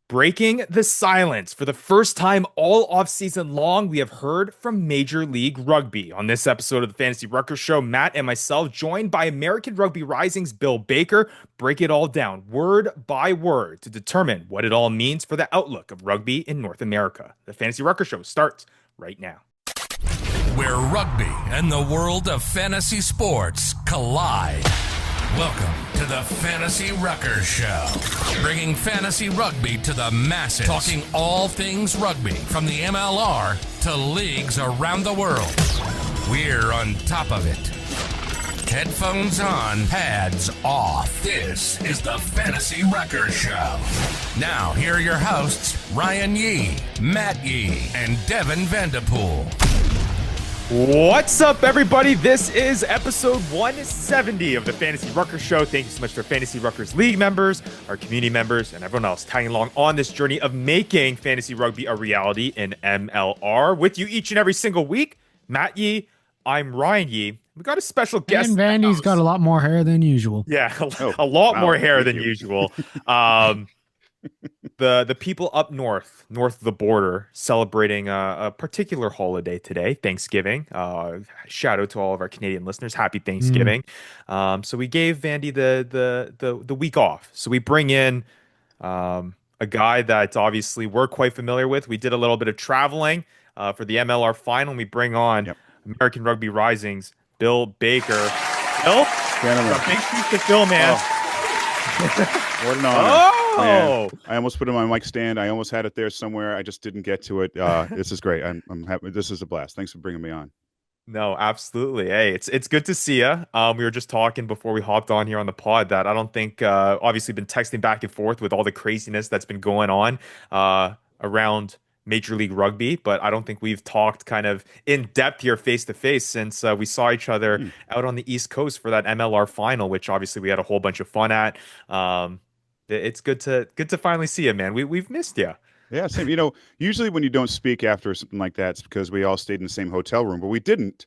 Breaking the silence. For the first time all off-season long, we have heard from Major League Rugby. On this episode of the Fantasy Ruckers Show, Matt and myself, joined by American Rugby Rising's Bill Baker, break it all down word by word to determine what it all means for the outlook of rugby in North America. The Fantasy Ruckers Show starts right now. Where rugby and the world of fantasy sports collide. Welcome to the Fantasy Ruckers Show, bringing fantasy rugby to the masses, talking all things rugby from the MLR to leagues around the world. We're on top of it. Headphones on, pads off. This is the Fantasy Ruckers Show. Now, here are your hosts, Ryan Yee, Matt Yee, and Devin Vanderpool. What's up, everybody? This is episode 170 of the Fantasy Ruckers Show. Thank you so much to our Fantasy Ruckers League members, our community members, and everyone else tagging along on this journey of making fantasy rugby a reality in MLR. With you each and every single week, Matt Yee, I'm Ryan Yee. We got a special guest. And Vandy's got a lot more hair than usual. Yeah, a lot more hair than usual. The people up north of the border, celebrating a particular holiday today, Thanksgiving. Shout out to all of our Canadian listeners. Happy Thanksgiving. So we gave Vandy the week off. So we bring in a guy that obviously we're quite familiar with. We did a little bit of traveling for the MLR final. We bring on American Rugby Rising's Bill Baker. Bill? Big shoes to fill, man. What an honor. Oh, I almost put it on my mic stand. I almost had it there somewhere. I just didn't get to it. This is great. I'm happy. This is a blast. Thanks for bringing me on. No, absolutely. Hey, it's good to see you. We were just talking before we hopped on here on the pod that I don't think, obviously, been texting back and forth with all the craziness that's been going on around Major League Rugby, but I don't think we've talked kind of in depth here face to face since we saw each other out on the East Coast for that MLR final, which obviously we had a whole bunch of fun at. It's good to finally see you, man. We've missed you. Yeah, same. Usually when you don't speak after something like that, it's because we all stayed in the same hotel room, but we didn't.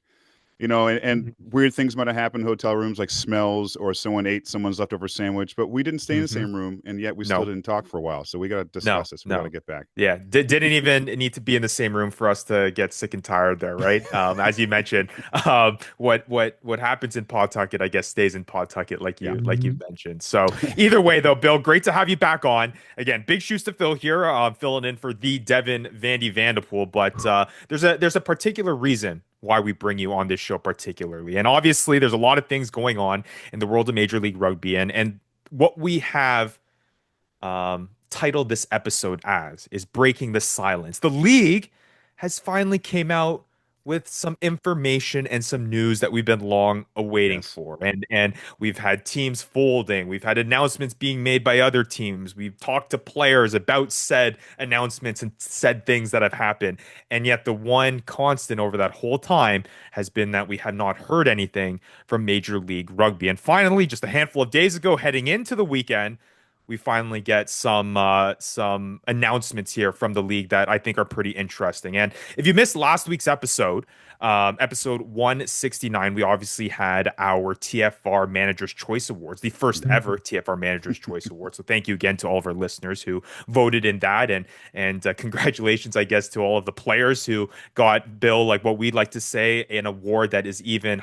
And weird things might have happened in hotel rooms, like smells, or someone ate someone's leftover sandwich, but we didn't stay in the same room, and yet we still didn't talk for a while. So we got to discuss this. We got to get back. Yeah, didn't even need to be in the same room for us to get sick and tired there, right? As you mentioned, what happens in Pawtucket, I guess, stays in Pawtucket, like you mentioned. So either way, though, Bill, great to have you back on. Again, big shoes to fill here. Filling in for the Devin Vandy Vanderpool, but there's a particular reason why we bring you on this show particularly. And obviously there's a lot of things going on in the world of Major League Rugby. And what we have titled this episode as is Breaking the Silence. The league has finally came out with some information and some news that we've been long awaiting for. And we've had teams folding. We've had announcements being made by other teams. We've talked to players about said announcements and said things that have happened. And yet the one constant over that whole time has been that we have not heard anything from Major League Rugby. And finally, just a handful of days ago, heading into the weekend, we finally get some announcements here from the league that I think are pretty interesting. And if you missed last week's episode 169, we obviously had our TFR Manager's Choice Awards, the first ever TFR Manager's Choice Awards. So thank you again to all of our listeners who voted in that, and congratulations, I guess, to all of the players who got, Bill, like what we'd like to say, an award that is even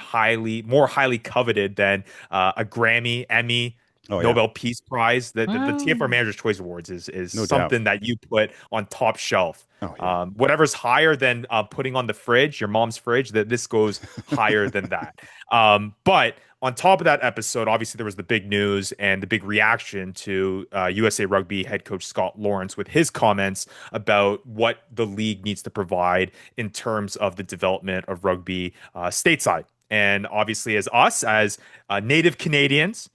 more highly coveted than a Grammy, Emmy, Nobel Peace Prize. The TFR Manager's Choice Awards is No something doubt. that you put on top shelf. Oh, Whatever's higher than putting on the fridge, your mom's fridge, that this goes higher than that. But on top of that episode, obviously there was the big news and the big reaction to USA Rugby head coach Scott Lawrence with his comments about what the league needs to provide in terms of the development of rugby stateside. And obviously as native Canadians,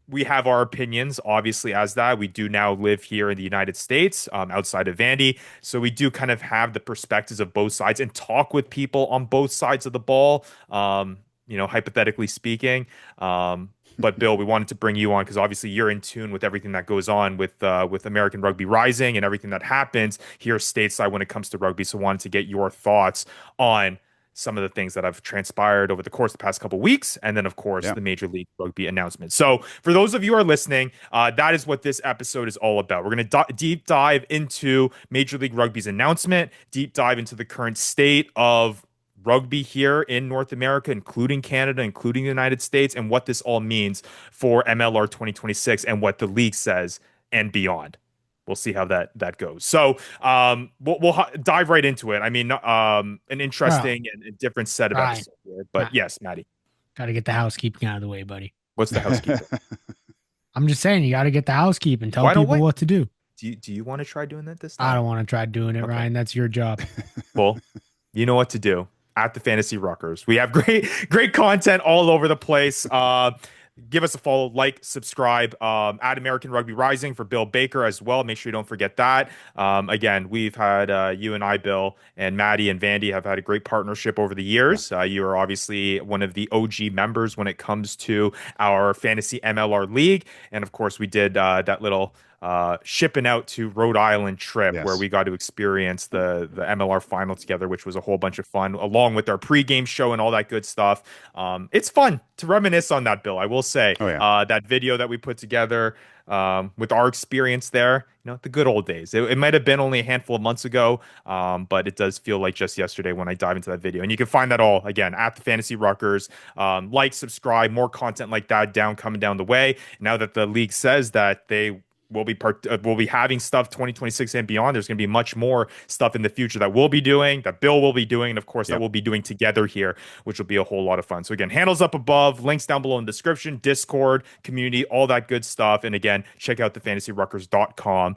we have our opinions, obviously, as that. We do now live here in the United States, outside of Vandy. So we do kind of have the perspectives of both sides and talk with people on both sides of the ball, hypothetically speaking. But Bill, we wanted to bring you on because obviously you're in tune with everything that goes on with American Rugby Rising and everything that happens here stateside when it comes to rugby. So wanted to get your thoughts on some of the things that have transpired over the course of the past couple weeks, and then of course Yeah. the Major League Rugby announcement. So for those of you who are listening, that is what this episode is all about. We're going to deep dive into Major League Rugby's announcement, deep dive into the current state of rugby here in North America, including Canada, including the United States, and what this all means for MLR 2026 and what the league says and beyond. We'll see how that goes. So we'll dive right into it. I mean, an interesting and different set of Ryan, episodes here. But yes, Maddie, got to get the housekeeping out of the way, buddy. what's the housekeeping? I'm just saying, you got to get the housekeeping. Tell Why don't people we? what to do. Do you want to try doing that this I time? don't want to try doing it, Okay. Ryan. That's your job. Well, you know what to do at the Fantasy Ruckers. We have great content all over the place. Give us a follow, like, subscribe, at American Rugby Rising for Bill Baker as well. Make sure you don't forget that. Again, we've had you and I, Bill, and Maddie and Vandy have had a great partnership over the years. You are obviously one of the OG members when it comes to our fantasy MLR league. And of course, we did that little shipping out to Rhode Island trip where we got to experience the MLR final together, which was a whole bunch of fun, along with our pregame show and all that good stuff. It's fun to reminisce on that, Bill. I will say that video that we put together with our experience there, the good old days. It might have been only a handful of months ago, but it does feel like just yesterday when I dive into that video. And you can find that all, again, at the Fantasy Ruckers. Like, subscribe, more content like that coming down the way. Now that the league says that they we'll be having stuff 2026 and beyond. There's going to be much more stuff in the future that we'll be doing, that Bill will be doing, and of course that we'll be doing together here, which will be a whole lot of fun. So again, handles up above, links down below in the description, Discord, community, all that good stuff. And again, check out the fantasyruckers.com,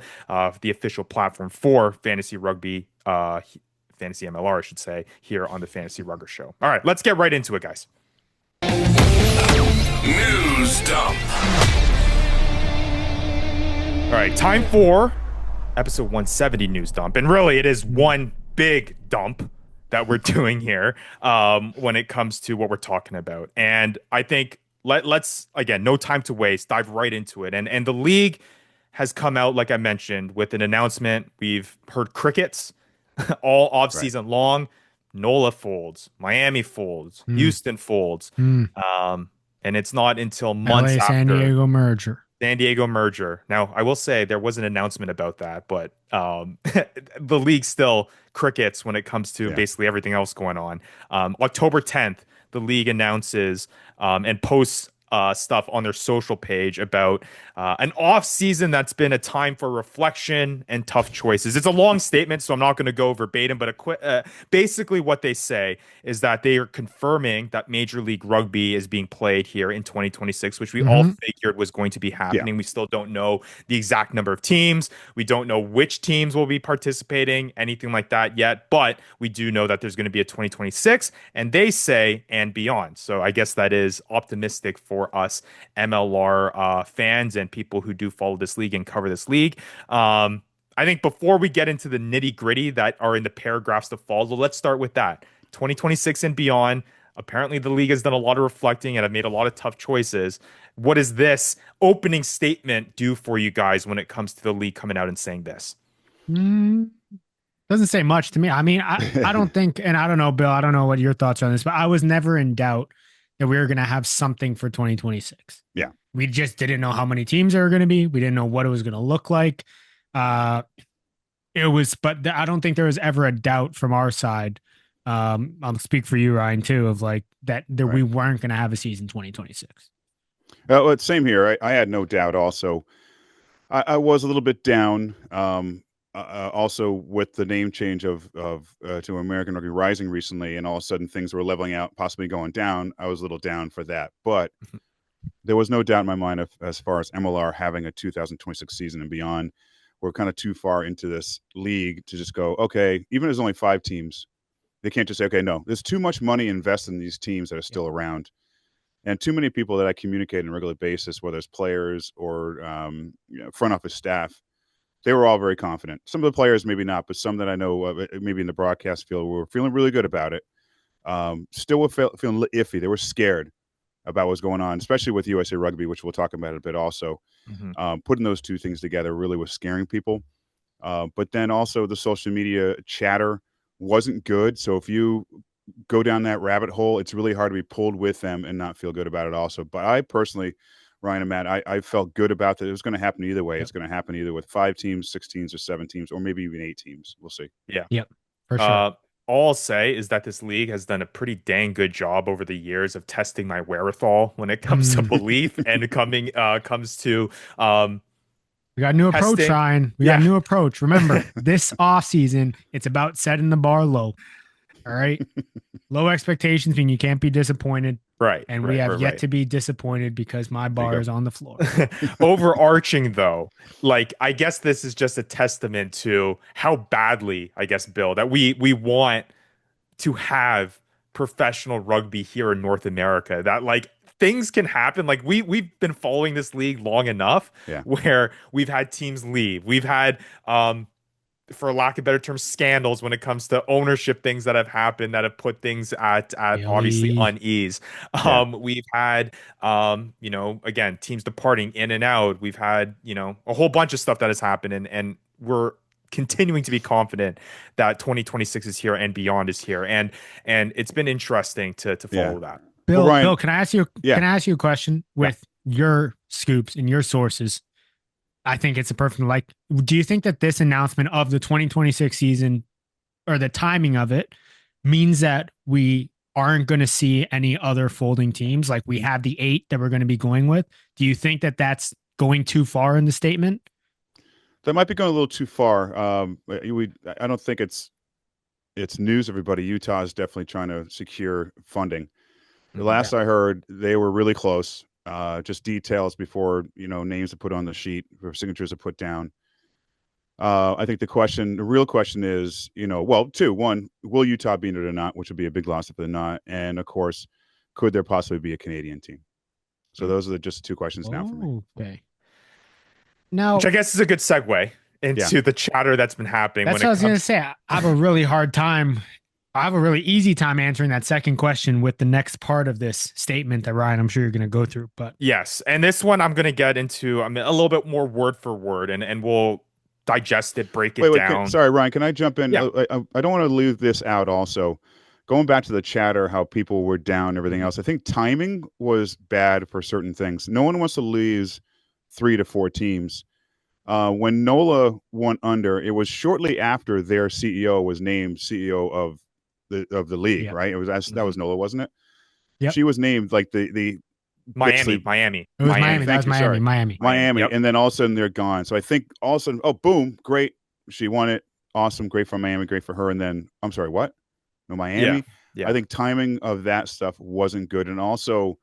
the official platform for fantasy rugby, fantasy MLR, I should say, here on the Fantasy Ruckers Show. All right, let's get right into it, guys. News dump. All right, time for episode 170 news dump. And really, it is one big dump that we're doing here when it comes to what we're talking about. And I think let's, again, no time to waste, dive right into it. And the league has come out, like I mentioned, with an announcement. We've heard crickets all off-season long. NOLA folds, Miami folds, Houston folds. And it's not until months LA after. San Diego merger. Now, I will say there was an announcement about that, but the league still crickets when it comes to basically everything else going on. October 10th, the league announces and posts stuff on their social page about an off season that's been a time for reflection and tough choices. It's a long statement, so I'm not going to go verbatim, but basically what they say is that they are confirming that Major League Rugby is being played here in 2026, which we all figured was going to be happening. We still don't know the exact number of teams. We don't know which teams will be participating, anything like that yet, but we do know that there's going to be a 2026, and they say and beyond. So I guess that is optimistic for us MLR fans and people who do follow this league and cover this league. I think before we get into the nitty gritty that are in the paragraphs to follow, let's start with that. 2026 and beyond. Apparently the league has done a lot of reflecting and have made a lot of tough choices. What does this opening statement do for you guys when it comes to the league coming out and saying this? Doesn't say much to me. I mean, I don't think, and I don't know, Bill, I don't know what your thoughts are on this, but I was never in doubt that we were going to have something for 2026. Yeah. We just didn't know how many teams there were going to be. We didn't know what it was going to look like. But I don't think there was ever a doubt from our side. I'll speak for you, Ryan, too, of like that we weren't going to have a season 2026. Well, same here. I had no doubt also. I was a little bit down. Also with the name change of to American Rugby Rising recently, and all of a sudden things were leveling out, possibly going down. I was a little down for that, but there was no doubt in my mind as far as MLR having a 2026 season and beyond. We're kind of too far into this league to just go, okay, even if there's only 5 teams, they can't just say, okay, no, there's too much money invested in these teams that are still around. And too many people that I communicate on a regular basis, whether it's players or front office staff, they were all very confident. Some of the players, maybe not, but some that I know, maybe in the broadcast field, were feeling really good about it. Still were feeling iffy. They were scared about what's going on, especially with USA Rugby, which we'll talk about a bit also. Putting those two things together really was scaring people. But then also the social media chatter wasn't good. So if you go down that rabbit hole, it's really hard to be pulled with them and not feel good about it also. But I personally, Ryan and Matt, I felt good about that. It was going to happen either way. Yep. It's going to happen either with 5 teams, 6 teams, or 7 teams, or maybe even 8 teams. We'll see. Yeah. Yep. For sure. All I'll say is that this league has done a pretty dang good job over the years of testing my wherewithal when it comes to belief and comes to we got a new approach, testing. Ryan. We got a new approach. Remember, this offseason, it's about setting the bar low. All right. Low expectations mean you can't be disappointed. Right. And we have yet to be disappointed because my bar is on the floor. Overarching, though, like, I guess this is just a testament to how badly, I guess, Bill, that we want to have professional rugby here in North America. That, like, things can happen. Like, we've been following this league long enough where we've had teams leave. We've had for lack of better terms, scandals when it comes to ownership, things that have happened that have put things at obviously unease. We've had, again, teams departing in and out. We've had, a whole bunch of stuff that has happened, and we're continuing to be confident that 2026 is here and beyond is here. And it's been interesting to follow that. Bill, Ryan, Bill, can I ask you a question with your scoops and your sources? I think it's a perfect, do you think that this announcement of the 2026 season or the timing of it means that we aren't going to see any other folding teams? Like, we have the 8 that we're going to be going with. Do you think that that's going too far in the statement? That might be going a little too far. I don't think it's news, everybody. Utah is definitely trying to secure funding. The last I heard, they were really close. Just details before, names are put on the sheet, or signatures are put down. I think the real question is, two. One, will Utah be in it or not, which would be a big loss if they're not. And of course, could there possibly be a Canadian team? So those are just 2 questions now for me. Okay. Now, which I guess is a good segue into the chatter that's been happening. That's what I was going to say. I have a really easy time answering that second question with the next part of this statement that, Ryan, I'm sure you're going to go through. But yes, and this one I'm going to get into a little bit more word for word, and we'll digest it, break it down. Sorry, Ryan, can I jump in? Yeah. I don't want to leave this out also. Going back to the chatter, how people were down and everything else, I think timing was bad for certain things. No one wants to lose 3 to 4 teams. When NOLA went under, it was shortly after their CEO was named CEO of the league, right? It was that was NOLA, wasn't it? Yep. She was named like the Miami. It was Miami. That was Miami. Yep. And then all of a sudden they're gone. So I think all of a sudden, boom, great, she won it, awesome, great for Miami, great for her. And then I'm sorry, what? No, Miami. Yeah. I think timing of that stuff wasn't good, and also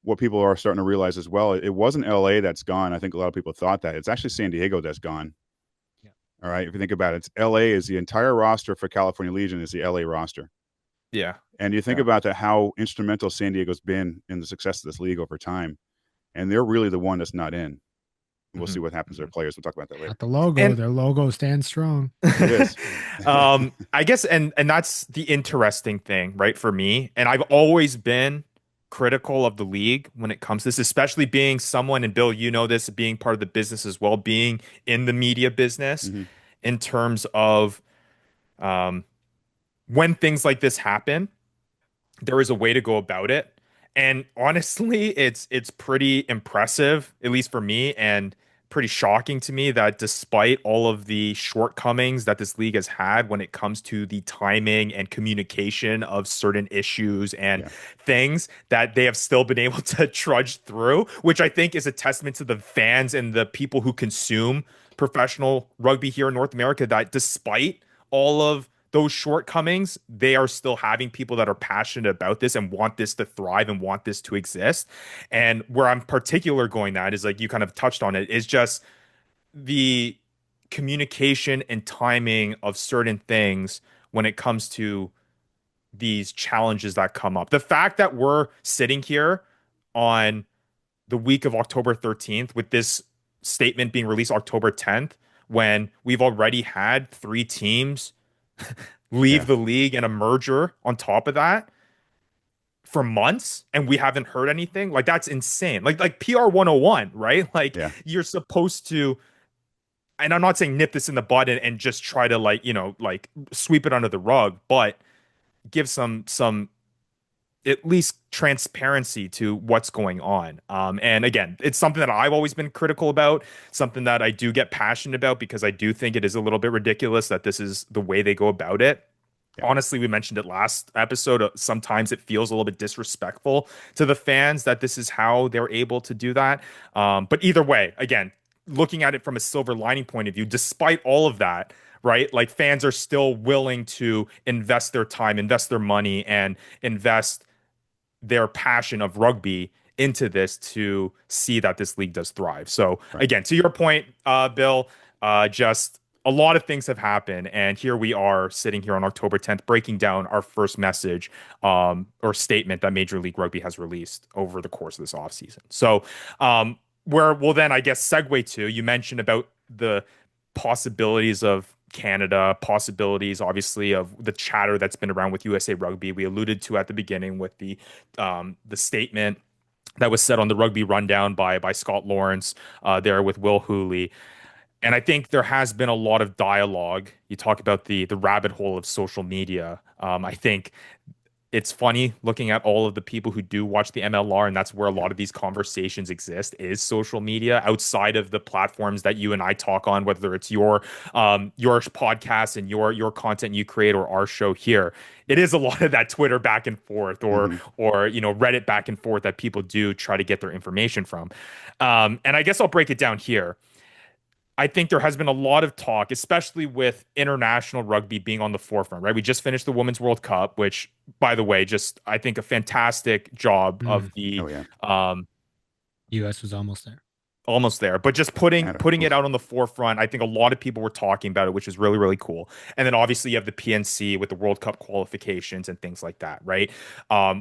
what people are starting to realize as well, it wasn't LA that's gone. I think a lot of people thought that. It's actually San Diego that's gone. Yeah. All right. If you think about it, it's LA is the entire roster for California Legion is the LA roster. Yeah. And you think about that, how instrumental San Diego's been in the success of this league over time. And they're really the one that's not in. We'll see what happens to their players. We'll talk about that later. At the logo, their logo stands strong. It is. I guess, and that's the interesting thing, right? For me. And I've always been critical of the league when it comes to this, especially being someone, and Bill, you know this, being part of the business as well, being in the media business, in terms of when things like this happen, there is a way to go about it. And honestly, it's pretty impressive, at least for me, and pretty shocking to me that despite all of the shortcomings that this league has had when it comes to the timing and communication of certain issues and things, that they have still been able to trudge through, which I think is a testament to the fans and the people who consume professional rugby here in North America, that despite all of those shortcomings, they are still having people that are passionate about this and want this to thrive and want this to exist. And where I'm particular going at is, like you kind of touched on it, is just the communication and timing of certain things when it comes to these challenges that come up. The fact that we're sitting here on the week of October 13th with this statement being released October 10th, when we've already had 3 teams leave the league and a merger on top of that for months, and we haven't heard anything, like, that's insane. Like PR 101, right? Like, you're supposed to, and I'm not saying nip this in the bud and just try to, like, like, sweep it under the rug, but give some at least transparency to what's going on. And again, it's something that I've always been critical about, something that I do get passionate about because I do think it is a little bit ridiculous that this is the way they go about it. Yeah. Honestly, we mentioned it last episode. Sometimes it feels a little bit disrespectful to the fans that this is how they're able to do that. But either way, again, looking at it from a silver lining point of view, despite all of that, right? Like fans are still willing to invest their time, invest their money, and invest their passion of rugby into this to see that this league does thrive. So Right. again, to your point, Bill, just a lot of things have happened, and here we are sitting here on October 10th, breaking down our first message or statement that Major League Rugby has released over the course of this offseason. So where we'll then, I guess, segue to, you mentioned about the possibilities of Canada, possibilities, obviously, of the chatter that's been around with USA Rugby. We alluded to at the beginning with the statement that was said on the Rugby Rundown by Scott Lawrence there with Will Hooley. And I think there has been a lot of dialogue. You talk about the rabbit hole of social media. I think it's funny looking at all of the people who do watch the MLR, and that's where a lot of these conversations exist, is social media outside of the platforms that you and I talk on, whether it's your podcast and your content you create or our show here. It is a lot of that Twitter back and forth or you know, Reddit back and forth that people do try to get their information from. And I guess I'll break it down here. I think there has been a lot of talk, especially with international rugby being on the forefront, right? We just finished the Women's World Cup, which, by the way, just I think a fantastic job of the US was almost there, but just putting it out on the forefront. I think a lot of people were talking about it, which is really, really cool. And then obviously you have the PNC with the World Cup qualifications and things like that, right?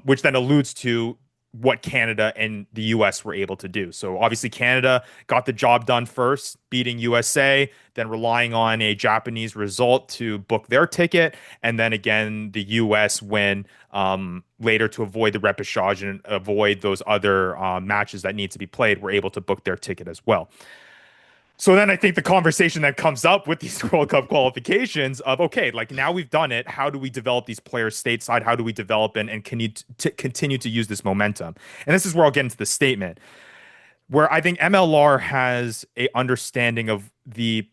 Which then alludes to what Canada and the US were able to do. So obviously Canada got the job done first, beating USA, then relying on a Japanese result to book their ticket, and then again the US win later to avoid the repechage and avoid those other matches that need to be played, were able to book their ticket as well. So then I think the conversation that comes up with these World Cup qualifications of, okay, like now we've done it. How do we develop these players stateside? How do we develop and can you continue to use this momentum? And this is where I'll get into the statement, where I think MLR has a understanding of the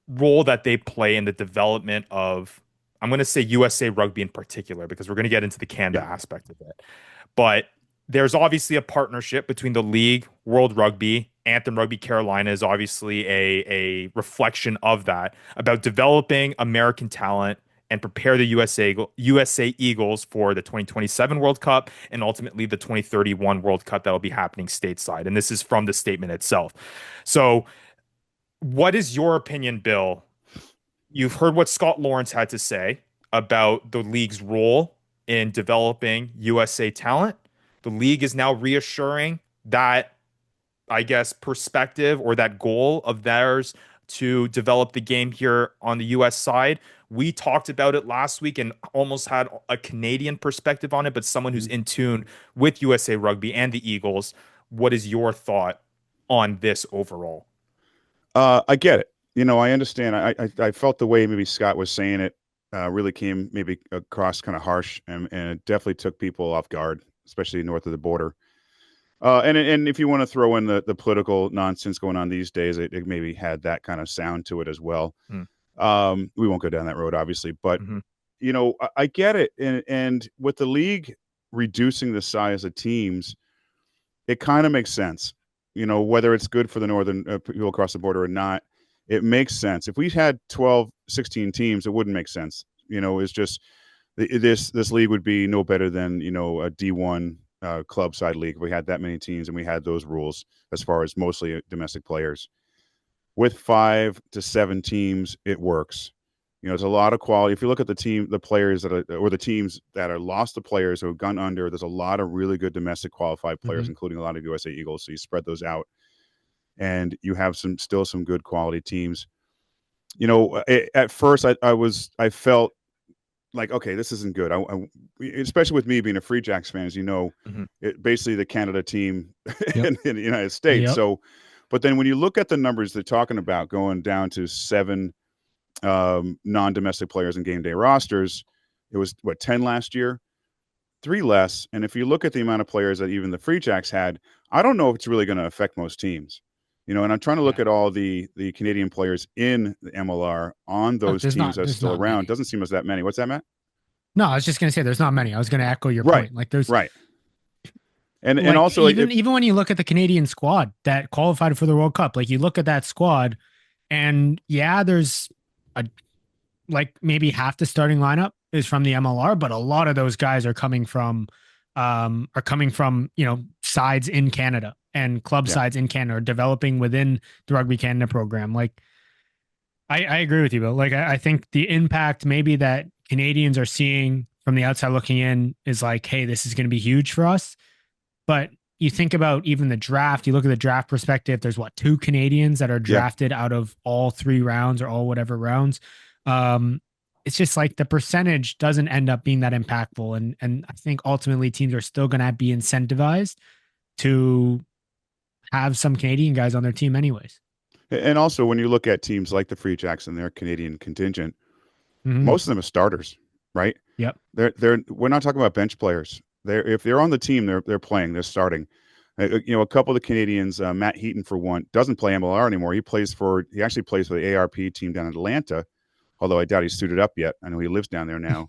role that they play in the development of, I'm going to say USA Rugby in particular, because we're going to get into the Canada aspect of it. But there's obviously a partnership between the league, World Rugby, Anthem Rugby Carolina is obviously a reflection of that, about developing American talent and prepare the USA Eagles for the 2027 World Cup and ultimately the 2031 World Cup that will be happening stateside. And this is from the statement itself. So what is your opinion, Bill? You've heard what Scott Lawrence had to say about the league's role in developing USA talent. The league is now reassuring that, I guess, perspective or that goal of theirs to develop the game here on the US side. We talked about it last week and almost had a Canadian perspective on it, but someone who's in tune with USA Rugby and the Eagles. What is your thought on this overall? I get it. You know, I understand. I felt the way maybe Scott was saying it really came maybe across kind of harsh, and it definitely took people off guard, especially north of the border. And if you want to throw in the political nonsense going on these days, it maybe had that kind of sound to it as well. We won't go down that road, obviously, but you know, I get it. And with the league reducing the size of teams, it kind of makes sense. You know, whether it's good for the northern people across the border or not, it makes sense. If we had 12, 16 teams, it wouldn't make sense. You know, it's just this league would be no better than, you know, a D1 club side league. We had that many teams and we had those rules as far as mostly domestic players. With 5 to 7 teams, it works. You know, there's a lot of quality. If you look at the players that are, or the teams that are lost the players who have gone under, there's a lot of really good domestic qualified players, including a lot of USA Eagles. So you spread those out and you have still some good quality teams. You know, at first I felt like, okay, this isn't good. Especially with me being a Free Jacks fan, as you know, basically the Canada team in the United States. So, but then when you look at the numbers they're talking about going down to 7 non-domestic players in game day rosters, It was what 10 last year, 3 less. And if you look at the amount of players that even the Free Jacks had, I don't know if it's really going to affect most teams. And I'm trying to look Yeah. at all the Canadian players in the MLR on Oh, those teams that's there's still not around. many. Doesn't seem as that many. What's that, Matt? No, I was just gonna say there's not many. I was gonna echo your Right, point. Like there's right. And like also even when you look at the Canadian squad that qualified for the World Cup, like you look at that squad, and yeah, there's a like maybe half the starting lineup is from the MLR, but a lot of those guys are coming from sides in Canada and club yeah, sides in Canada, or developing within the Rugby Canada program. Like I agree with you, Bill. Like I think the impact maybe that Canadians are seeing from the outside looking in is like, hey, this is going to be huge for us. But you think about even the draft, you look at the draft perspective, there's what, 2 Canadians that are yeah. drafted out of all 3 rounds or all whatever rounds. Um, it's just like the percentage doesn't end up being that impactful. And I think ultimately teams are still going to be incentivized to have some Canadian guys on their team anyways. And also, when you look at teams like the Free Jacks and their Canadian contingent, most of them are starters, right? Yep. We're not talking about bench players. If they're on the team, they're playing, they're starting. A couple of the Canadians, Matt Heaton for one, doesn't play MLR anymore. He actually plays for the ARP team down in Atlanta, although I doubt he's suited up yet. I know he lives down there now.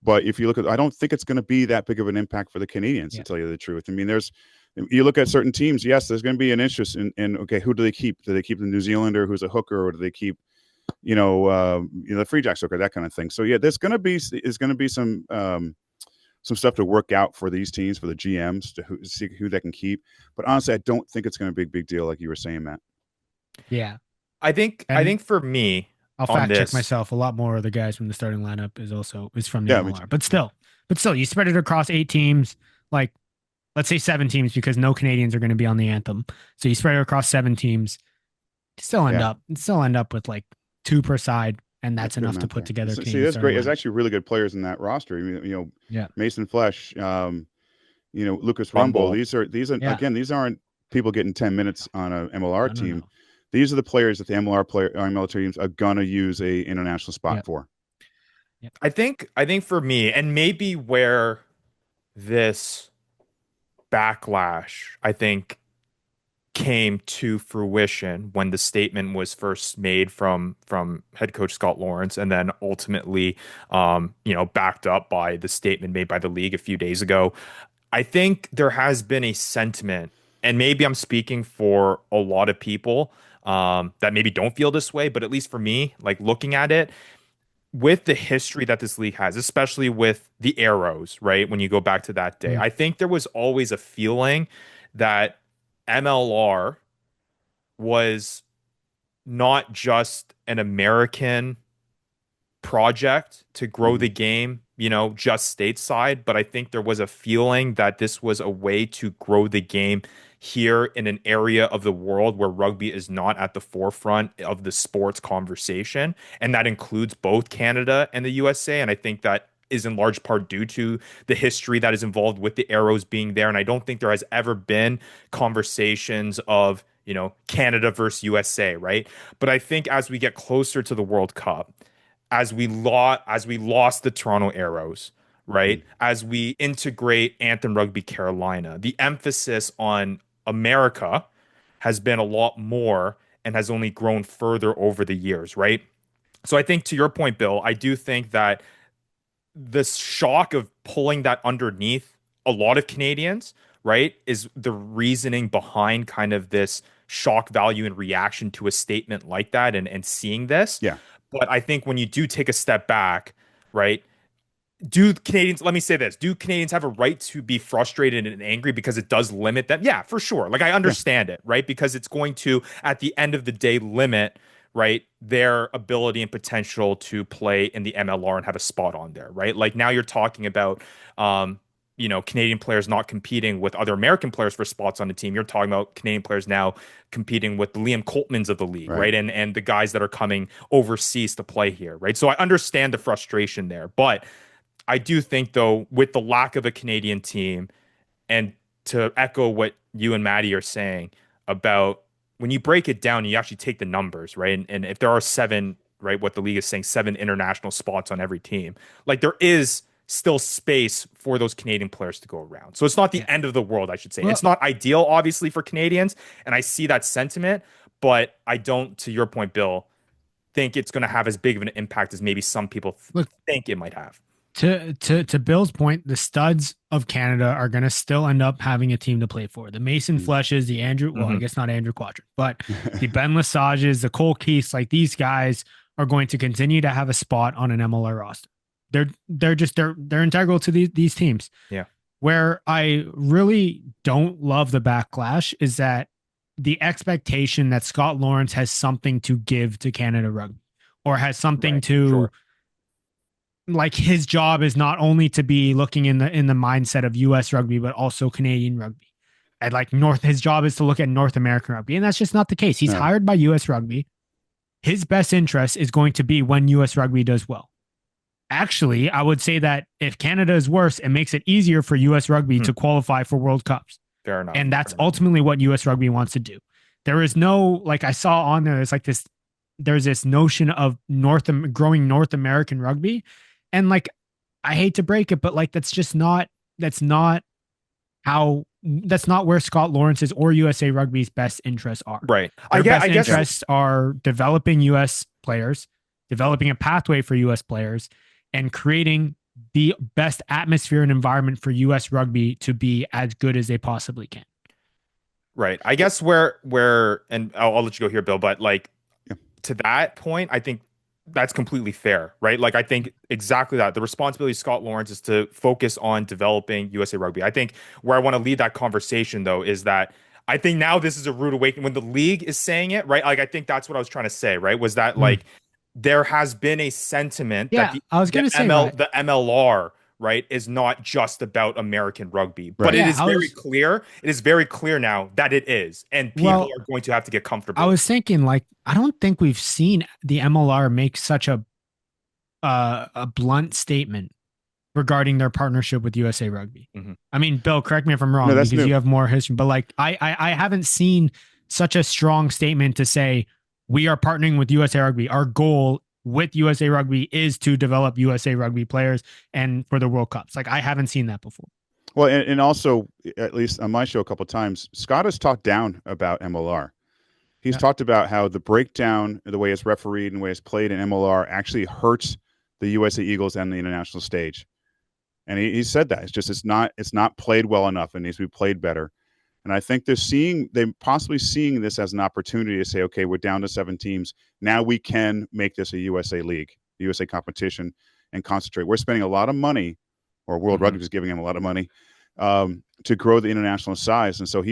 But if you look I don't think it's going to be that big of an impact for the Canadians, to tell you the truth. I mean, you look at certain teams, yes, there's going to be an interest in okay, who do they keep? Do they keep the New Zealander who's a hooker, or do they keep, the Free Jacks hooker, that kind of thing? So yeah, there's going to be some stuff to work out for these teams, for the GMs to see who they can keep. But honestly, I don't think it's going to be a big deal, like you were saying, Matt. Yeah. I think for me, I'll fact check myself. A lot more of the guys from the starting lineup is from the MLR, but still, you spread it across 8 teams. Like, let's say 7 teams, because no Canadians are going to be on the anthem. So you spread it across 7 teams. Still end up with like 2 per side, and that's enough to put together. See, that's great. There's actually really good players in that roster. Mason Flesh, Lucas Rumble. These are again, these aren't people getting 10 minutes on a MLR team. No. These are the players that the MLR teams are gonna use a international spot for. Yep. I think for me, and maybe where this backlash, I think, came to fruition when the statement was first made from head coach Scott Lawrence, and then ultimately backed up by the statement made by the league a few days ago. I think there has been a sentiment, and maybe I'm speaking for a lot of people that maybe don't feel this way, but at least for me, like looking at it, with the history that this league has, especially with the Arrows, right? When you go back to that day, I think there was always a feeling that MLR was not just an American project to grow the game, just stateside, but I think there was a feeling that this was a way to grow the game here in an area of the world where rugby is not at the forefront of the sports conversation. And that includes both Canada and the USA. And I think that is in large part due to the history that is involved with the Arrows being there. And I don't think there has ever been conversations of, Canada versus USA, right? But I think as we get closer to the World Cup, as we lost the Toronto Arrows, right? As we integrate Anthem Rugby Carolina, the emphasis on America has been a lot more and has only grown further over the years, right? So I think, to your point, Bill, I do think that this shock of pulling that underneath a lot of Canadians, right, is the reasoning behind kind of this shock value and reaction to a statement like that, and seeing this. Yeah. But I think when you do take a step back, right, let me say this, do Canadians have a right to be frustrated and angry because it does limit them? Yeah, for sure. Like, I understand it, right? Because it's going to, at the end of the day, limit, right, their ability and potential to play in the MLR and have a spot on there, right? Like, now you're talking about, Canadian players not competing with other American players for spots on the team. You're talking about Canadian players now competing with the Liam Coltmans of the league, right? And the guys that are coming overseas to play here, right? So I understand the frustration there, but I do think, though, with the lack of a Canadian team, and to echo what you and Maddie are saying about when you break it down, you actually take the numbers, right? And if there are 7 right? What the league is saying, 7 international spots on every team. Like there is still space for those Canadian players to go around. So it's not the end of the world, I should say. Well, it's not ideal, obviously, for Canadians, and I see that sentiment, but I don't, to your point, Bill, think it's going to have as big of an impact as maybe some people think it might have. To Bill's point, the studs of Canada are going to still end up having a team to play for. The Mason Fleshes, the Andrew, well, I guess not Andrew Quadrant, but the Ben Lesages, the Cole Keiths, like these guys are going to continue to have a spot on an MLR roster. They're integral to these teams. Yeah. Where I really don't love the backlash is that the expectation that Scott Lawrence has something to give to Canada Rugby or has something like his job is not only to be looking in the mindset of US rugby, but also Canadian rugby. And like his job is to look at North American rugby. And that's just not the case. He's hired by US rugby. His best interest is going to be when US rugby does well. Actually, I would say that if Canada is worse, it makes it easier for US rugby to qualify for World Cups. Fair enough. And that's ultimately what US rugby wants to do. There is no, like I saw on there's this notion of growing North American rugby. And like, I hate to break it, but like, that's not where Scott Lawrence's or USA Rugby's best interests are. Right. Their best interests are developing US players, developing a pathway for US players, and creating the best atmosphere and environment for US rugby to be as good as they possibly can. Right. I guess where, and I'll let you go here, Bill, but like to that point, I think that's completely fair, right? Like, I think exactly that. The responsibility of Scott Lawrence is to focus on developing USA Rugby. I think where I want to lead that conversation, though, is that I think now this is a rude awakening when the league is saying it, right? Like, I think that's what I was trying to say, right? Was that like there has been a sentiment that the MLR, right, is not just about American rugby, but it is very clear. It is very clear now that it is, and people are going to have to get comfortable. I was thinking, like, I don't think we've seen the MLR make such a blunt statement regarding their partnership with USA Rugby. I mean, Bill, correct me if I'm wrong, because you have more history, but like, I haven't seen such a strong statement to say we are partnering with USA Rugby. Our goal with USA Rugby is to develop USA Rugby players and for the World Cups. Like, I haven't seen that before. Well, and also, at least on my show a couple of times, Scott has talked down about MLR. He's talked about how the breakdown, the way it's refereed and the way it's played in MLR actually hurts the USA Eagles and the international stage. And he said that it's not played well enough. It needs to be played better. And I think they're possibly seeing this as an opportunity to say, okay, we're down to 7 teams. Now we can make this a USA league, a USA competition, and concentrate. We're spending a lot of money, or World Rugby is giving him a lot of money, to grow the international size. And so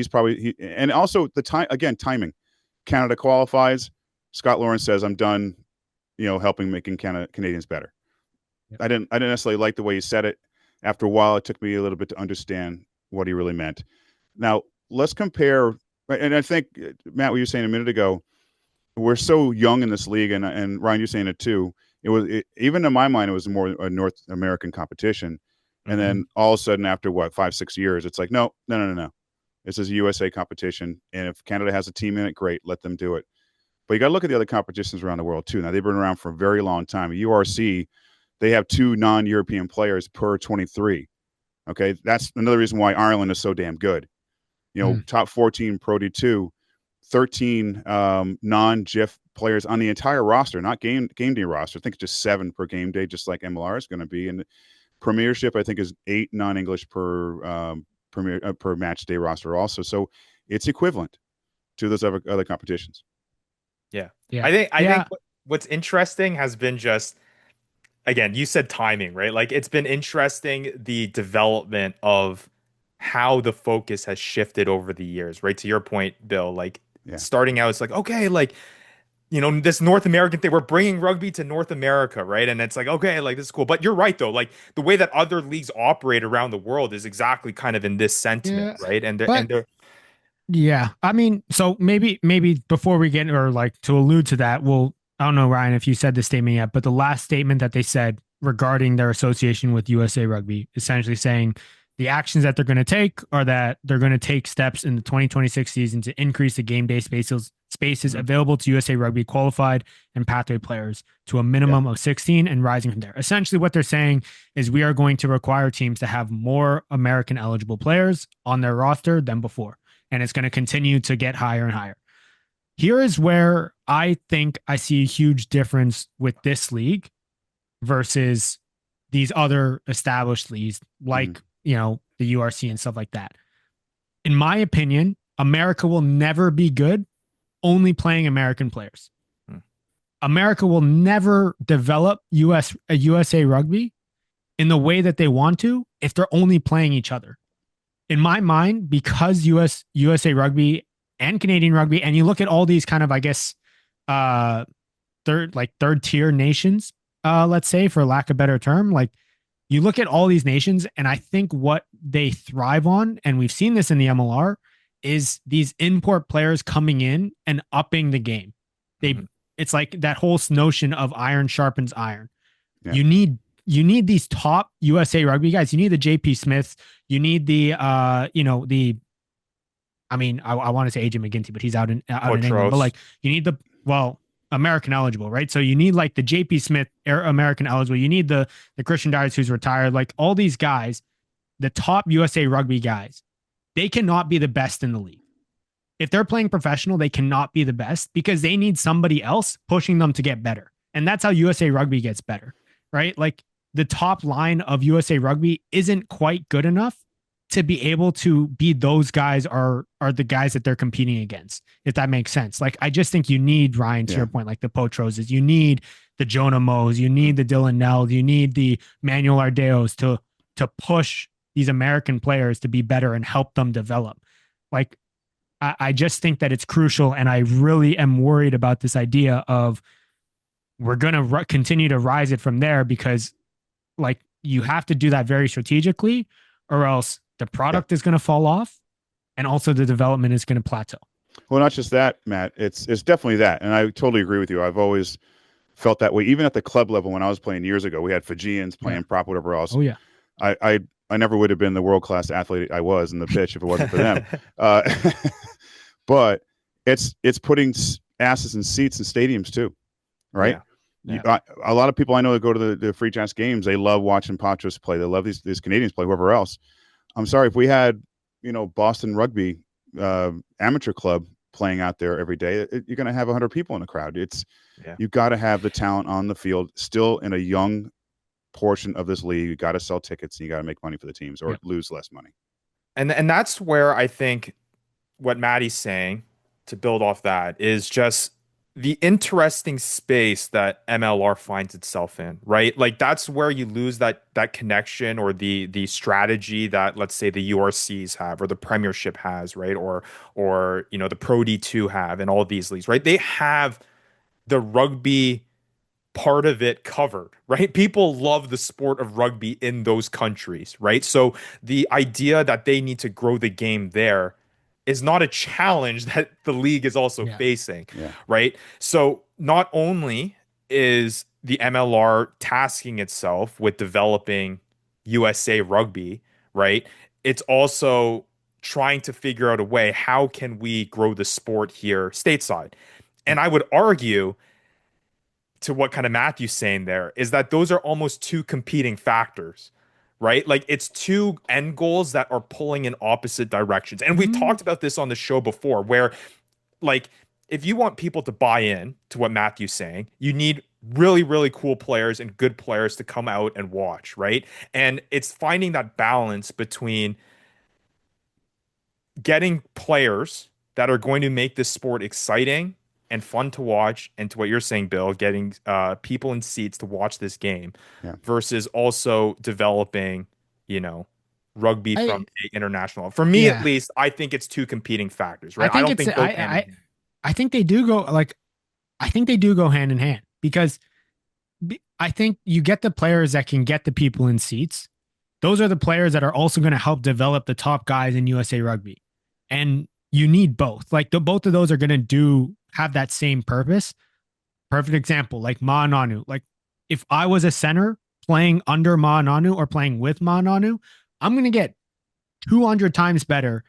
and also timing. Canada qualifies. Scott Lawrence says, I'm done, helping making Canadians better. Yep. I didn't necessarily like the way he said it. After a while, it took me a little bit to understand what he really meant. Now, let's compare, and I think, Matt, what you were saying a minute ago, we're so young in this league, and Ryan, you're saying it too. Even in my mind, it was more a North American competition. And then all of a sudden, after 5-6 years, it's like, no. This is a USA competition. And if Canada has a team in it, great, let them do it. But you got to look at the other competitions around the world too. Now, they've been around for a very long time. URC, they have 2 non-European players per 23. Okay, that's another reason why Ireland is so damn good. Top 14 Pro D2, 13 non-GIF players on the entire roster, not game day roster. I think it's just 7 per game day, just like MLR is going to be. And the Premiership, I think, is 8 non-English per match day roster also. So it's equivalent to those other competitions. Yeah. I think what's interesting has been just, again, you said timing, right? Like, it's been interesting, the development of how the focus has shifted over the years, right? To your point, Bill, like starting out, it's like, okay, like, this North American thing, we're bringing rugby to North America, right? And it's like, okay, like, this is cool. But you're right, though. Like, the way that other leagues operate around the world is exactly kind of in this sentiment, right? And they're yeah. I mean, so maybe before we get, or like to allude to that, I don't know, Ryan, if you said this statement yet, but the last statement that they said regarding their association with USA Rugby, essentially saying the actions that they're going to take are that they're going to take steps in the 2026 season to increase the game day spaces available to USA Rugby qualified and pathway players to a minimum of 16 and rising from there. Essentially, what they're saying is we are going to require teams to have more American eligible players on their roster than before. And it's going to continue to get higher and higher. Here is where I think I see a huge difference with this league versus these other established leagues like, the URC and stuff like that. In my opinion, America will never be good only playing American players. America will never develop USA Rugby in the way that they want to if they're only playing each other. In my mind, because USA Rugby and Canadian Rugby, and you look at all these kind of, I guess, third tier nations, let's say, for lack of a better term, like you look at all these nations, and I think what they thrive on, and we've seen this in the MLR, is these import players coming in and upping the game. It's like that whole notion of iron sharpens iron. Yeah. You need these top USA Rugby guys. You need the JP Smiths. You need the I want to say AJ McGinty, but he's out in England. But like you need American eligible, right? So you need like the JP Smith American eligible. You need the Christian Dyers who's retired. Like all these guys, the top USA Rugby guys, they cannot be the best in the league. If they're playing professional, they cannot be the best because they need somebody else pushing them to get better. And that's how USA Rugby gets better, right? Like the top line of USA Rugby isn't quite good enough to be able to be those guys are the guys that they're competing against, if that makes sense. Like, I just think you need, Ryan, to your point, like the Potroses, you need the Jonah Moes, you need the Dylan Nell, you need the Manuel Ardeos to push these American players to be better and help them develop. Like, I just think that it's crucial, and I really am worried about this idea of we're going to continue to rise it from there because, like, you have to do that very strategically, or else the product is going to fall off, and also the development is going to plateau. Well, not just that, Matt. It's definitely that, and I totally agree with you. I've always felt that way, even at the club level. When I was playing years ago, we had Fijians playing prop, whatever else. Oh yeah, I never would have been the world-class athlete I was in the pitch if it wasn't for them. But it's putting asses in seats in stadiums too, right? Yeah. A lot of people I know that go to the Free Jazz games, they love watching Patros play. They love these Canadians play, whoever else. I'm sorry, if we had, Boston Rugby amateur club playing out there every day, you're going to have 100 people in the crowd. You've got to have the talent on the field still in a young portion of this league. You got to sell tickets and you got to make money for the teams or lose less money. And that's where I think what Maddie's saying, to build off that, is just the interesting space that MLR finds itself in, right? Like that's where you lose that connection or the strategy that, let's say, the URCs have or the Premiership has, right? Or the Pro D2 have and all these leagues, right? They have the rugby part of it covered, right? People love the sport of rugby in those countries, right? So the idea that they need to grow the game there is not a challenge that the league is also facing, right? So not only is the MLR tasking itself with developing USA Rugby, right? It's also trying to figure out a way, how can we grow the sport here stateside? And I would argue, to what kind of Matthew's saying there, is that those are almost two competing factors, right? Like it's two end goals that are pulling in opposite directions. And we've talked about this on the show before, where like, if you want people to buy in to what Matthew's saying, you need really, really cool players and good players to come out and watch, right? And it's finding that balance between getting players that are going to make this sport exciting and fun to watch, and to what you're saying, Bill, getting people in seats to watch this game, versus also developing, rugby from international. For me, at least, I think it's two competing factors, right? I don't think both hand in hand. I think they do go hand in hand, because I think you get the players that can get the people in seats. Those are the players that are also going to help develop the top guys in USA Rugby, and you need both. Like both of those are going to have that same purpose. Perfect example, like Ma'ananu. Like if I was a center playing under Ma'ananu or playing with Ma'ananu, I'm going to get 200 times better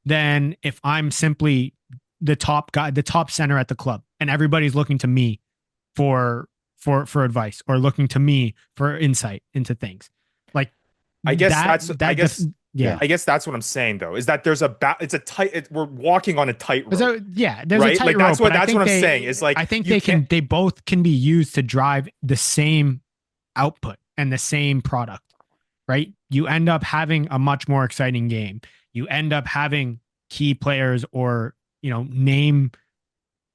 than if I'm simply the top guy, the top center at the club, and everybody's looking to me for for advice or looking to me for insight into things. Like I guess that that's I that guess def- yeah. I guess that's what I'm saying though, is that there's it's a we're walking on a tightrope, So yeah, there's a right? Like tightrope, but that's what I'm saying is like I think you can't. they both can be used to drive the same output and the same product, right? You end up having a much more exciting game. You end up having key players or, names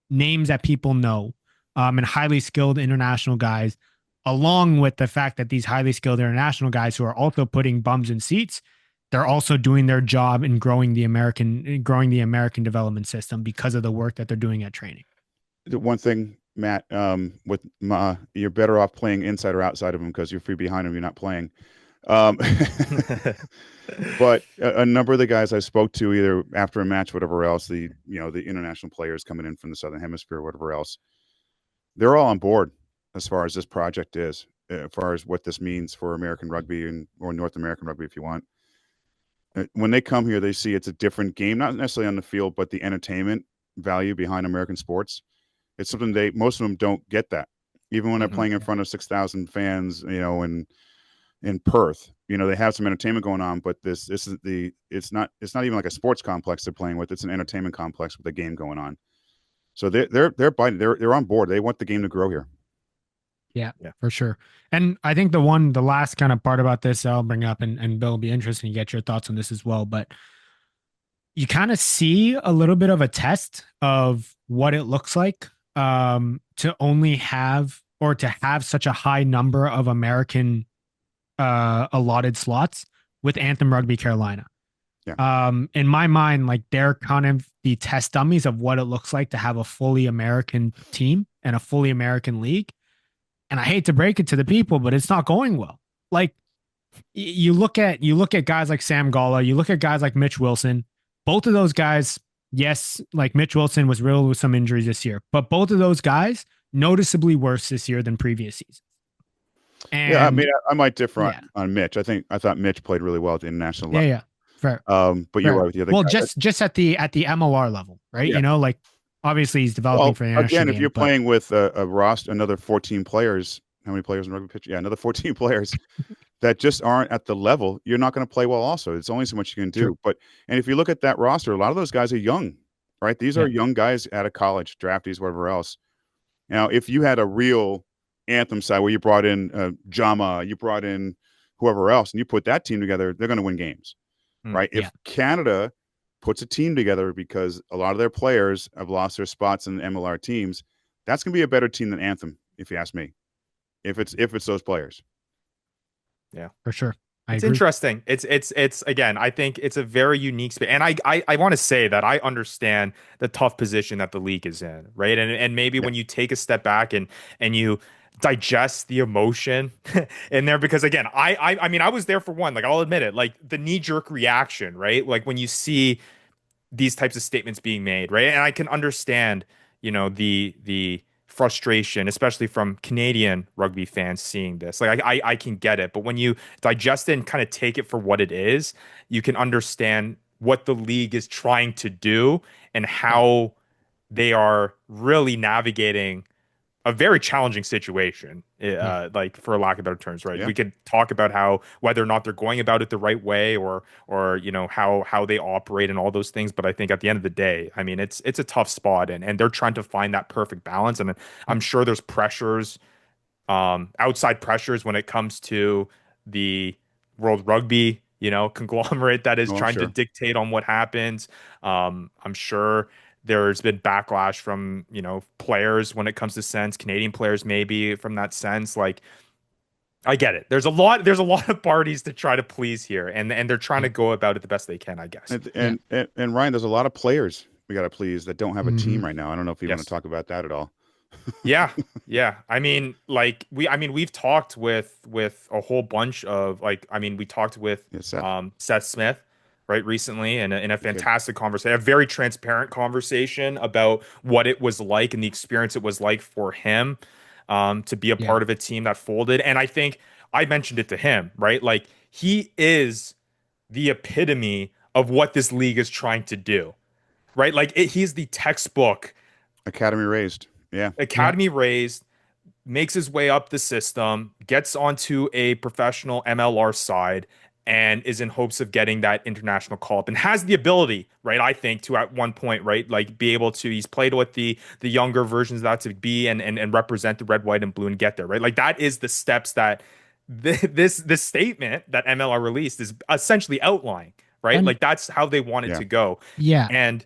that people know, and highly skilled international guys, along with the fact that these highly skilled international guys who are also putting bums in seats, they're also doing their job in growing the American development system because of the work that they're doing at training. The one thing, Matt, you're better off playing inside or outside of them because you're free behind them. You're not playing. Um, but a number of the guys I spoke to, either after a match, whatever else, the international players coming in from the Southern Hemisphere, whatever else, they're all on board as far as this project is, as far as what this means for American rugby or North American rugby, if you want. When they come here, they see it's a different game, not necessarily on the field, but the entertainment value behind American sports. It's something most of them don't get that, even when they're playing in front of 6,000 fans, in Perth. They have some entertainment going on, but this is it's not even like a sports complex they're playing with. It's an entertainment complex with a game going on. So they're biting. They're on board. They want the game to grow here. Yeah, for sure. And I think the last kind of part about this I'll bring up, and Bill, will be interesting to get your thoughts on this as well. But you kind of see a little bit of a test of what it looks like to only have or to have such a high number of American allotted slots with Anthem Rugby Carolina. Yeah. In my mind, like they're kind of the test dummies of what it looks like to have a fully American team and a fully American league. And I hate to break it to the people, but it's not going well. Like you look at guys like Sam Galla, you look at guys like Mitch Wilson. Both of those guys, yes, like Mitch Wilson was riddled with some injuries this year, but both of those guys noticeably worse this year than previous seasons. And yeah, I mean, I might differ on Mitch. I thought Mitch played really well at the international level. Yeah, fair. But fair. You're right with the other. Well, guy. just at the MLR level, right? Yeah. Like obviously he's developing for the national again. game, If you're playing with a roster, another 14 players. How many players in rugby pitch? Yeah, another 14 players that just aren't at the level. You're not going to play well. Also, it's only so much you can do. Sure. And if you look at that roster, a lot of those guys are young, right? These are young guys out of college, draftees, whatever else. Now, if you had a real Anthem side where you brought in Jama, you brought in whoever else, and you put that team together, they're going to win games, right? If Canada puts a team together because a lot of their players have lost their spots in the MLR teams, that's going to be a better team than Anthem, if you ask me. If it's those players. Yeah, for sure. It's interesting. It's again, I think it's a very unique space. And I want to say that I understand the tough position that the league is in, right? And maybe when you take a step back and you digest the emotion in there, because again, I mean, I was there for one, like I'll admit it, like the knee-jerk reaction, right? Like when you see these types of statements being made, right? And I can understand, the frustration, especially from Canadian rugby fans seeing this. Like I can get it, but when you digest it and kind of take it for what it is, you can understand what the league is trying to do and how they are really navigating a very challenging situation, like for lack of better terms, right? Yeah. We could talk about whether or not they're going about it the right way or how they operate and all those things. But I think at the end of the day, I mean, it's a tough spot and they're trying to find that perfect balance. And I'm sure there's pressures, outside pressures when it comes to the World Rugby, conglomerate that is trying to dictate on what happens. I'm sure there's been backlash from, players when it comes to sense, Canadian players, maybe from that sense. Like, I get it. There's a lot of parties to try to please here, and they're trying to go about it the best they can, I guess. And Ryan, there's a lot of players we got to please that don't have a team right now. I don't know if you want to talk about that at all. Yeah. I mean, like we've talked with a whole bunch of we talked with Seth Smith, right, recently, and in a fantastic conversation, a very transparent conversation about what it was like and the experience it was like for him to be a part of a team that folded. And I think I mentioned it to him, right? Like he is the epitome of what this league is trying to do. right? Like he's the textbook Academy raised. Yeah. Yep. academy raised, makes his way up the system, gets onto a professional MLR side, and is in hopes of getting that international call up and has the ability, right? I think to at one point, right, like be able to. He's played with the younger versions of that to be and represent the red, white, and blue and get there, right? Like that is the steps that this statement that MLR released is essentially outlining, right? And Like that's how they want it Yeah. to go, yeah, and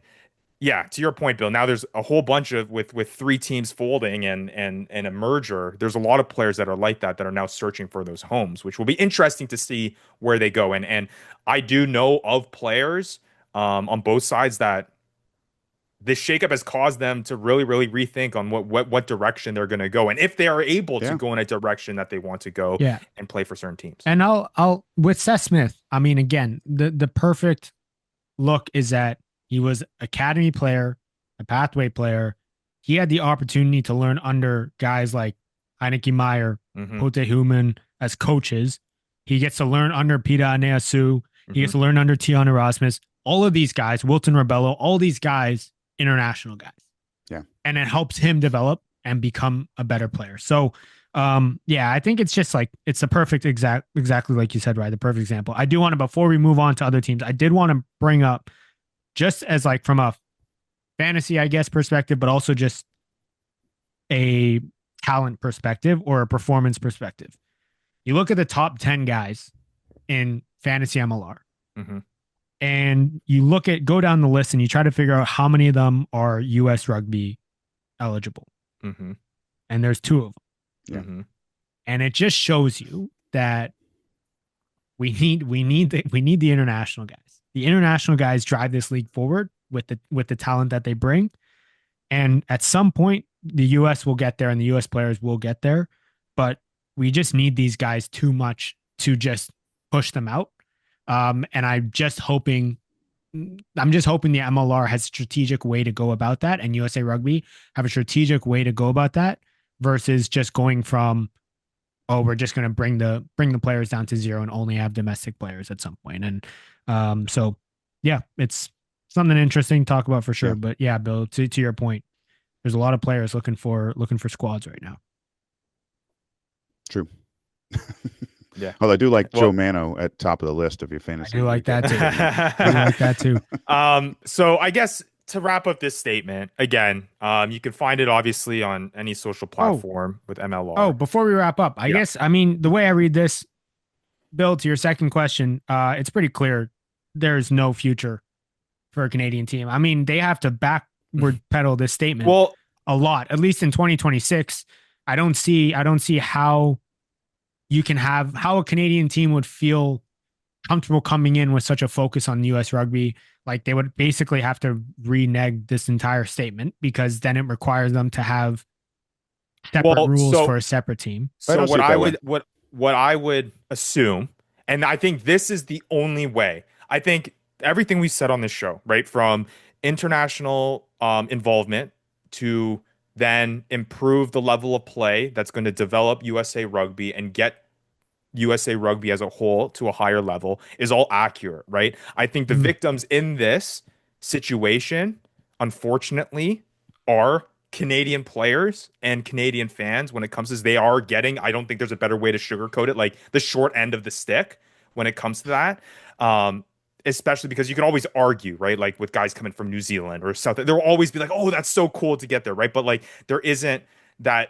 yeah, to your point, Bill. Now there's a whole bunch of with three teams folding and a merger. There's a lot of players that are like that are now searching for those homes, which will be interesting to see where they go. And I do know of players on both sides that this shakeup has caused them to really rethink on what direction they're going to go, and if they are able to Yeah. go in a direction that they want to go yeah. and play for certain teams. And I'll with Seth Smith, I mean, again, the perfect look is that he was academy player, a pathway player. He had the opportunity to learn under guys like Heineke Meyer, Hmm. Pote Human as coaches. He gets to learn under Peter Aneasu. He gets to learn under Tion Erasmus. All of these guys, Wilton Rebello, all these guys, international guys. Yeah. And it helps him develop and become a better player. So yeah, I think it's just like it's the perfect exactly like you said, right? The perfect example. I do want to, before we move on to other teams, I did want to bring up, just as like from a fantasy, I guess, perspective, but also just a talent perspective or a performance perspective. You look at the top 10 guys in fantasy MLR, Hmm. and you go down the list and you try to figure out how many of them are US rugby eligible. Hmm. And there's two of them. Yeah. Hmm. And it just shows you that we need the international guys. The international guys drive this league forward with the talent that they bring. And at some point, the US will get there and the US players will get there. But we just need these guys too much to just push them out. And I'm just hoping the MLR has a strategic way to go about that, and USA Rugby have a strategic way to go about that versus just going from, oh, we're just going to bring the players down to zero and only have domestic players at some point. And so, yeah, it's something interesting to talk about for sure. Yeah. But yeah, Bill, to your point, there's a lot of players looking for squads right now. True. Yeah. Well, I do like Well- Joe Mano at top of the list of your I fantasy. do like league. that too. I do like that too. So I guess to wrap up this statement, again, you can find it obviously on any social platform with MLR. Oh, before we wrap up, I guess, I mean, the way I read this, Bill, to your second question, it's pretty clear there's no future for a Canadian team. I mean, they have to backward pedal this statement Well, a lot, at least in 2026. I don't see how a Canadian team would feel comfortable coming in with such a focus on US rugby. Like they would basically have to renege this entire statement, because then it requires them to have separate rules for a separate team. I so don't see what it I that would what I would assume, and I think this is the only way. I think everything we said on this show, right, from international involvement to then improve the level of play that's going to develop USA Rugby and get USA Rugby as a whole to a higher level, is all accurate, right? I think the victims in this situation, unfortunately, are Canadian players and Canadian fans when it comes to they are getting, I don't think there's a better way to sugarcoat it, like the short end of the stick when it comes to that. Especially because you can always argue, right? Like with guys coming from New Zealand or South, there will always be like, oh, that's so cool to get there, right? But like there isn't that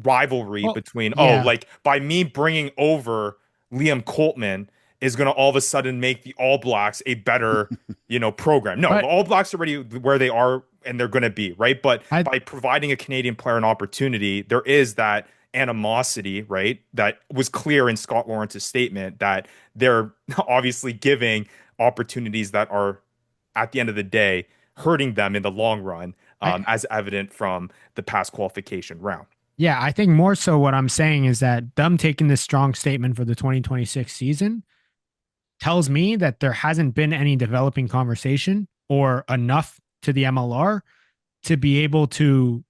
rivalry between, yeah. oh, like by me bringing over Liam Coltman is going to all of a sudden make the All Blacks a better, program. No, But- the All Blacks are already where they are and they're going to be, right? But by providing a Canadian player an opportunity, there is that animosity, right? That was clear in Scott Lawrence's statement that they're obviously giving opportunities that are, at the end of the day, hurting them in the long run, as evident from the past qualification round. Yeah, I think more so what I'm saying is that them taking this strong statement for the 2026 season tells me that there hasn't been any developing conversation or enough to the MLR to be able to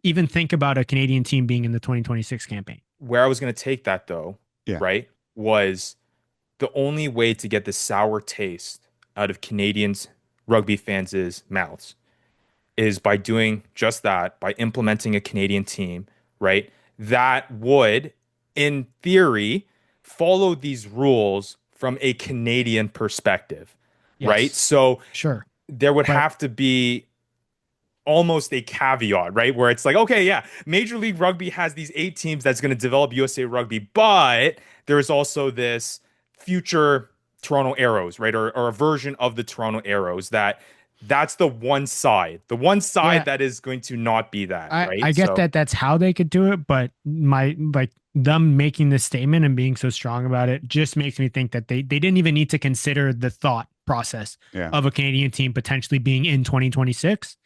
even think about a Canadian team being in the 2026 campaign. Where I was going to take that, though, right, was the only way to get the sour taste out of Canadians rugby fans' mouths is by doing just that, by implementing a Canadian team, right? That would, in theory, follow these rules from a Canadian perspective, right? Yes, So sure. there would But have to be almost a caveat, right? Where it's like, okay, yeah, Major League Rugby has these 8 teams that's going to develop USA Rugby, but there's also this future Toronto Arrows, right? Or a version of the Toronto Arrows that's the one side yeah, that is going to not be that, I right? get So that that's how they could do it, but my like them making this statement and being so strong about it just makes me think that they didn't even need to consider the thought process Yeah. of a Canadian team potentially being in 2026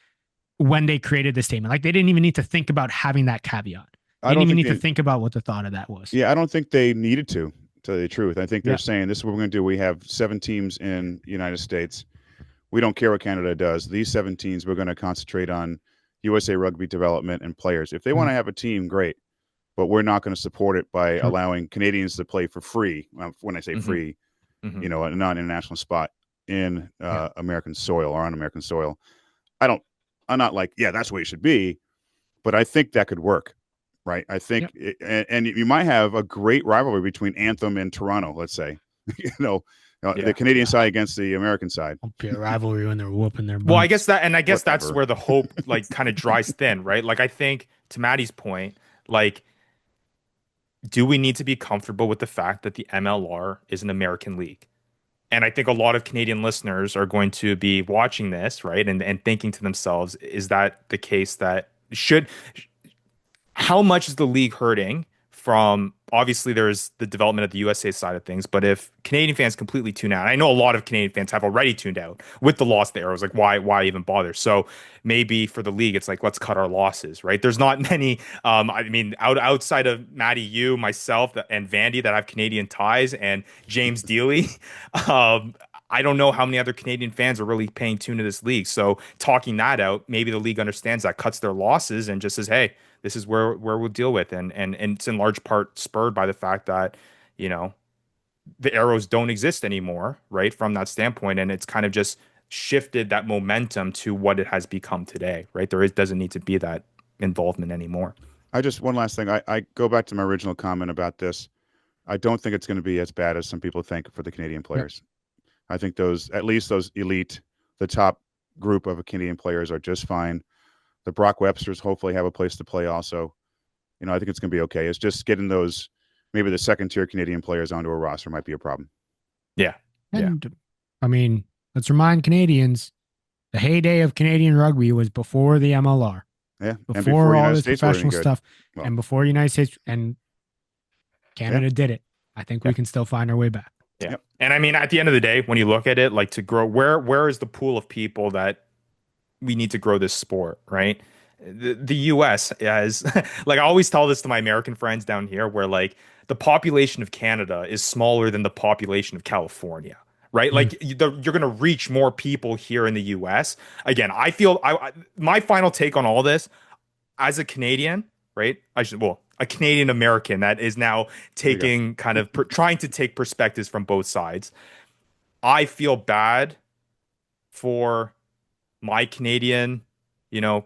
when they created the statement. Like they didn't even need to think about having that caveat. They I didn't don't even think need to they, think about what the thought of that was. yeah, I don't think they needed to tell you the truth. I think they're Yeah. saying this is what we're going to do. We have 7 teams in the United States. We don't care what Canada does. These 7 teams, we're going to concentrate on USA Rugby development and players. If they want to have a team, great, but we're not going to support it by Sure. allowing Canadians to play for free. When I say mhm, free, mhm. a non-international spot in Yeah. American soil or on American soil. I'm not like, yeah, that's the way it should be, but I think that could work, right? I think, Yep. and you might have a great rivalry between Anthem and Toronto, let's say, the Yeah. Canadian side against the American side, Won't be a rivalry when they're whooping their Well, butts. I guess that's whatever. where the hope like kind of dries thin, right? Like I think to Maddie's point, like do we need to be comfortable with the fact that the MLR is an American league? And I think a lot of Canadian listeners are going to be watching this, right? And thinking to themselves, is that the case that should how much is the league hurting from obviously there's the development of the USA side of things, but if Canadian fans completely tune out, I know a lot of Canadian fans have already tuned out with the loss of the Arrows, like why even bother? So maybe for the league, it's like let's cut our losses, right? There's not many I mean outside of Matty, you, myself, and Vandy that have Canadian ties and James Dealey. um I don't know how many other Canadian fans are really paying tune to this league. So talking that out, maybe the league understands that, cuts their losses, and just says, "Hey, this is where we'll deal with." And it's in large part spurred by the fact that, you know, the Arrows don't exist anymore, right? From that standpoint, and it's kind of just shifted that momentum to what it has become today, right? Doesn't need to be that involvement anymore. One last thing. I go back to my original comment about this. I don't think it's going to be as bad as some people think for the Canadian Yep. players. I think at least those elite, the top group of Canadian players are just fine. The Brock Websters hopefully have a place to play also. I think it's going to be okay. It's just getting those, maybe the second tier Canadian players onto a roster might be a problem. Yeah. And I mean, let's remind Canadians the heyday of Canadian rugby was before the MLR, Yeah. And before all United this States were any professional good. stuff, Well, and before United States and Canada did it. I think we can still find our way back. Yeah. Yep. And I mean, at the end of the day, when you look at it, like to grow, where is the pool of people that we need to grow this sport, right? The US as like I always tell this to my American friends down here, where like the population of Canada is smaller than the population of California, right? Mm. Like you're going to reach more people here in the US. Again, I feel my final take on all this as a Canadian, right? A Canadian American that is now taking kind of trying to take perspectives from both sides. I feel bad for my Canadian,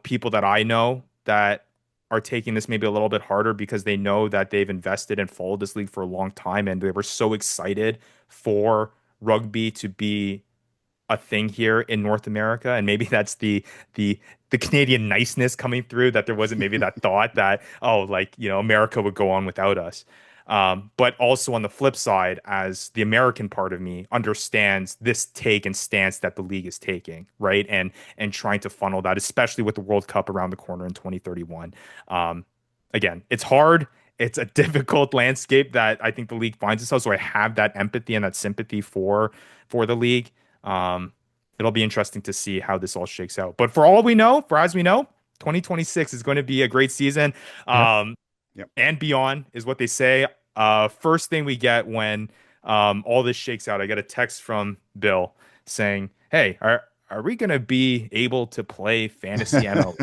people that I know that are taking this maybe a little bit harder because they know that they've invested and followed this league for a long time and they were so excited for rugby to be a thing here in North America. And maybe that's the Canadian niceness coming through, that there wasn't maybe that thought that, oh, like, America would go on without us. But also on the flip side, as the American part of me understands this take and stance that the league is taking, right? And trying to funnel that, especially with the World Cup around the corner in 2031. Again, it's hard. It's a difficult landscape that I think the league finds itself. So I have that empathy and that sympathy for the league. It'll be interesting to see how this all shakes out. But as we know, 2026 is going to be a great season. Yep. And beyond is what they say. First thing we get when all this shakes out, I get a text from Bill saying, "Hey, are we going to be able to play fantasy MLR?"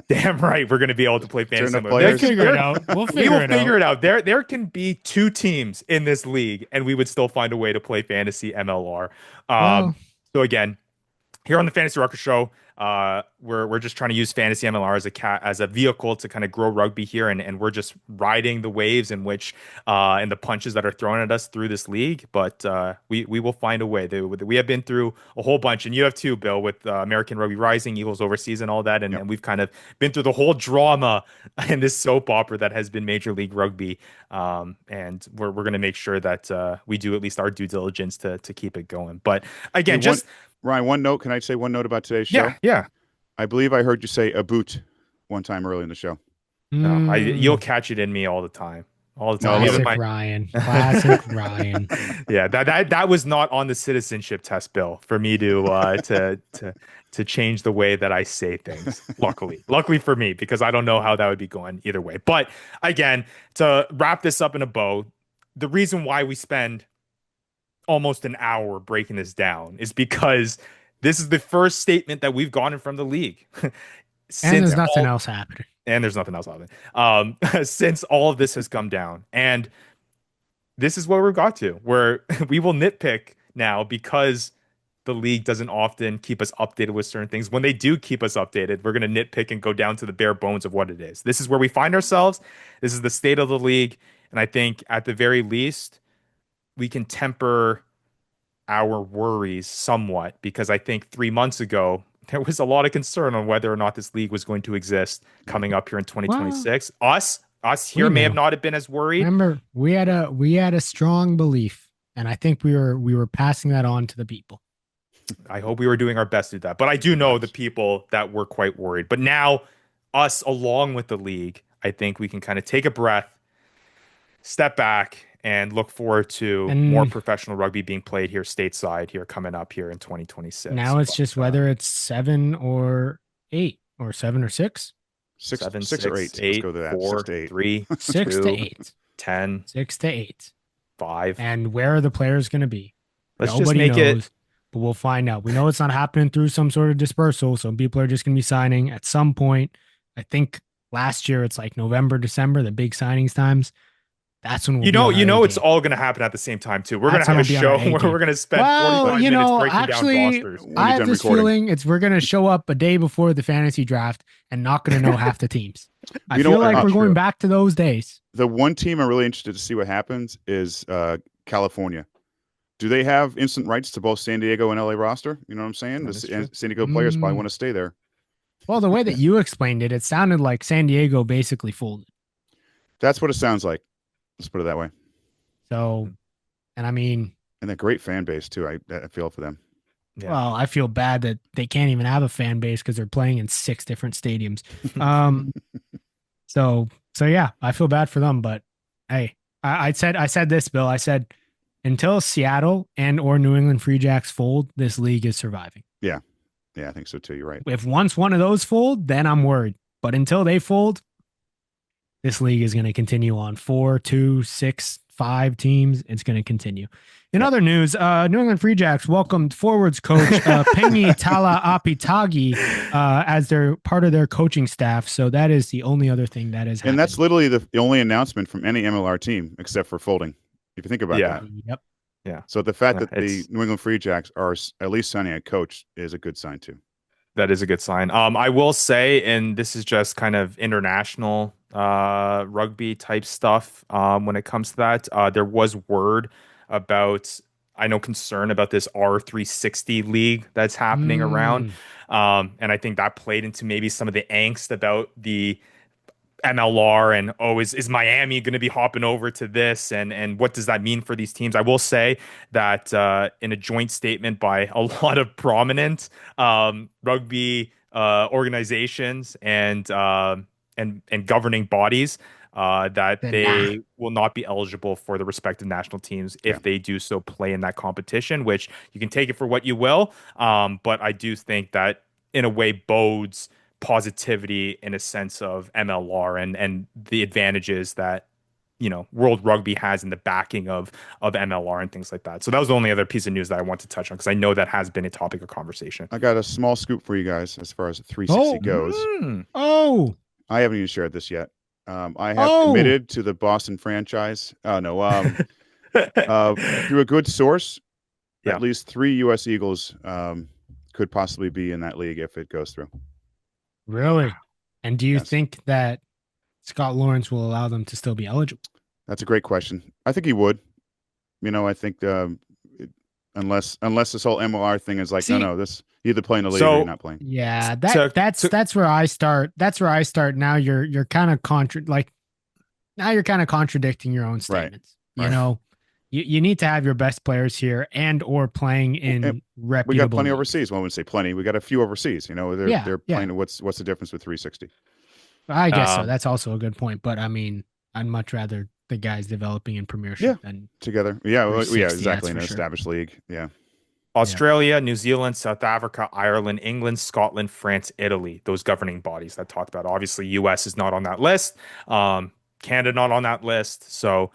Damn right, we're going to be able to play fantasy MLR. We'll figure it out. We will figure it out. There can be 2 teams in this league, and we would still find a way to play fantasy MLR. Well, So again, here on the Fantasy Ruckers Show, we're just trying to use fantasy MLR as a vehicle to kind of grow rugby here, and we're just riding the waves in which and the punches that are thrown at us through this league. But we will find a way. We have been through a whole bunch, and you have too, Bill, with American Rugby Rising, Eagles Overseas, and all that, and we've kind of been through the whole drama in this soap opera that has been Major League Rugby. And we're going to make sure that we do at least our due diligence to keep it going. But again, Hey, Ryan, one note. Can I say one note about today's show? Yeah. I believe I heard you say a boot one time early in the show. No, you'll catch it in me all the time. All the time. Classic Ryan. Classic Ryan. Yeah, that was not on the citizenship test, Bill, for me to change the way that I say things. Luckily for me, because I don't know how that would be going either way. But again, to wrap this up in a bow, the reason why we spend almost an hour breaking this down is because this is the first statement that we've gotten from the league. And there's nothing else happening. And there's nothing else happening. Since all of this has come down. And this is where we got to, where we will nitpick now because the league doesn't often keep us updated with certain things. When they do keep us updated, we're going to nitpick and go down to the bare bones of what it is. This is where we find ourselves. This is the state of the league. And I think at the very least, we can temper our worries somewhat, because I think 3 months ago, there was a lot of concern on whether or not this league was going to exist coming up here in 2026. Well, us here may have not have been as worried. Remember, we had a strong belief, and I think we were passing that on to the people. I hope we were doing our best to do that. But I do know the people that were quite worried. But now, us along with the league, I think we can kind of take a breath, step back, and look forward to more professional rugby being played here stateside here coming up here in 2026. Now it's just whether it's 7 or 8 or 7 or 6. 6 or 8. 8. Let's go to that. 4, 6 to 8. 3, 6 2, to 8. 10. 6 to 8. 5. And where are the players going to be? Let's Nobody just make knows, it. But we'll find out. We know it's not happening through some sort of dispersal. Some people are just going to be signing at some point. I think last year it's like November, December, the big signings times. That's when we'll it's all going to happen at the same time too. We're going to have a show where we're going to spend 45 minutes breaking down rosters. I have this feeling we're going to show up a day before the fantasy draft and not going to know half the teams. I feel like we're going back to those days. The one team I'm really interested to see what happens is California. Do they have instant rights to both San Diego and LA roster? You know what I'm saying? The San Diego players probably want to stay there. Well, the way that you explained it, it sounded like San Diego basically folded. That's what it sounds like. Let's put it that way. So, and I mean, and a great fan base too. I feel for them. Yeah. Well, I feel bad that they can't even have a fan base because they're playing in 6 different stadiums. So yeah, I feel bad for them. But hey, I said this, Bill. I said until Seattle and or New England Free Jacks fold, this league is surviving. Yeah, I think so too. You're right. If once one of those fold, then I'm worried. But until they fold, this league is going to continue on 4, 2, 6, 5 teams. It's going to continue. In other news, New England Free Jacks welcomed forwards coach Pengi Tala Apitagi as their part of their coaching staff. So that is the only other thing that is happening. And that's literally the only announcement from any MLR team except for folding. If you think about that. Yep. Yeah. So the fact that the New England Free Jacks are at least signing a coach is a good sign too. That is a good sign. I will say, and this is just kind of international rugby type stuff when it comes to that. There was word about, I know, concern about this R360 league that's happening around. And I think that played into maybe some of the angst about the MLR and, is Miami going to be hopping over to this? And what does that mean for these teams? I will say that in a joint statement by a lot of prominent rugby organizations and governing bodies, that they will not be eligible for the respective national teams if they do so play in that competition, which you can take it for what you will. But I do think that in a way bodes positivity in a sense of MLR and the advantages that, World Rugby has in the backing of MLR and things like that. So that was the only other piece of news that I want to touch on, because I know that has been a topic of conversation. I got a small scoop for you guys as far as 360 goes. I haven't even shared this yet. I have committed to the Boston franchise. Through a good source, at least 3 U.S. Eagles could possibly be in that league if it goes through. Really? And do you Yes. think that Scott Lawrence will allow them to still be eligible? That's a great question. I think he would. I think unless this whole MLR thing is like, See, no, this you either play in the league or you're so not playing. Yeah, to that's where I start. That's where I start. Now you're kind of now you're kind of contradicting your own Right. statements. Right. You need to have your best players here and or playing in And reputable we got plenty leagues. overseas. Well, I wouldn't say plenty. We got a few overseas. They're playing. What's the difference with 360? I guess so. That's also a good point. But I mean, I'd much rather the guys developing in Premiership than together. Yeah, 360, exactly. In an that's for sure. established league. Yeah. Australia, New Zealand, South Africa, Ireland, England, Scotland, France, Italy, those governing bodies that talked about. Obviously, US is not on that list. Canada not on that list. So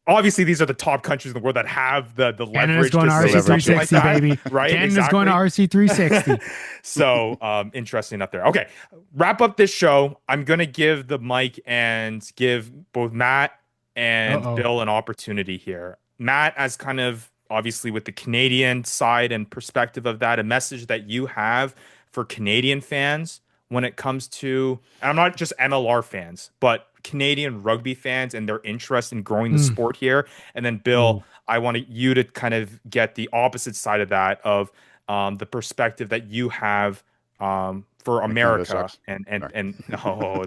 obviously these are the top countries in the world that have the Canada's leverage going to to say RC something like 360, that, baby. right? Canada's Exactly. going to RC 360. So interesting up there. Okay, wrap up this show. I'm gonna give the mic and give both Matt and Bill an opportunity here. Matt, as kind of obviously with the Canadian side and perspective of that, a message that you have for Canadian fans when it comes to, and I'm not just MLR fans, but Canadian rugby fans and their interest in growing the sport here. And then Bill, I want you to kind of get the opposite side of that, of the perspective that you have for America and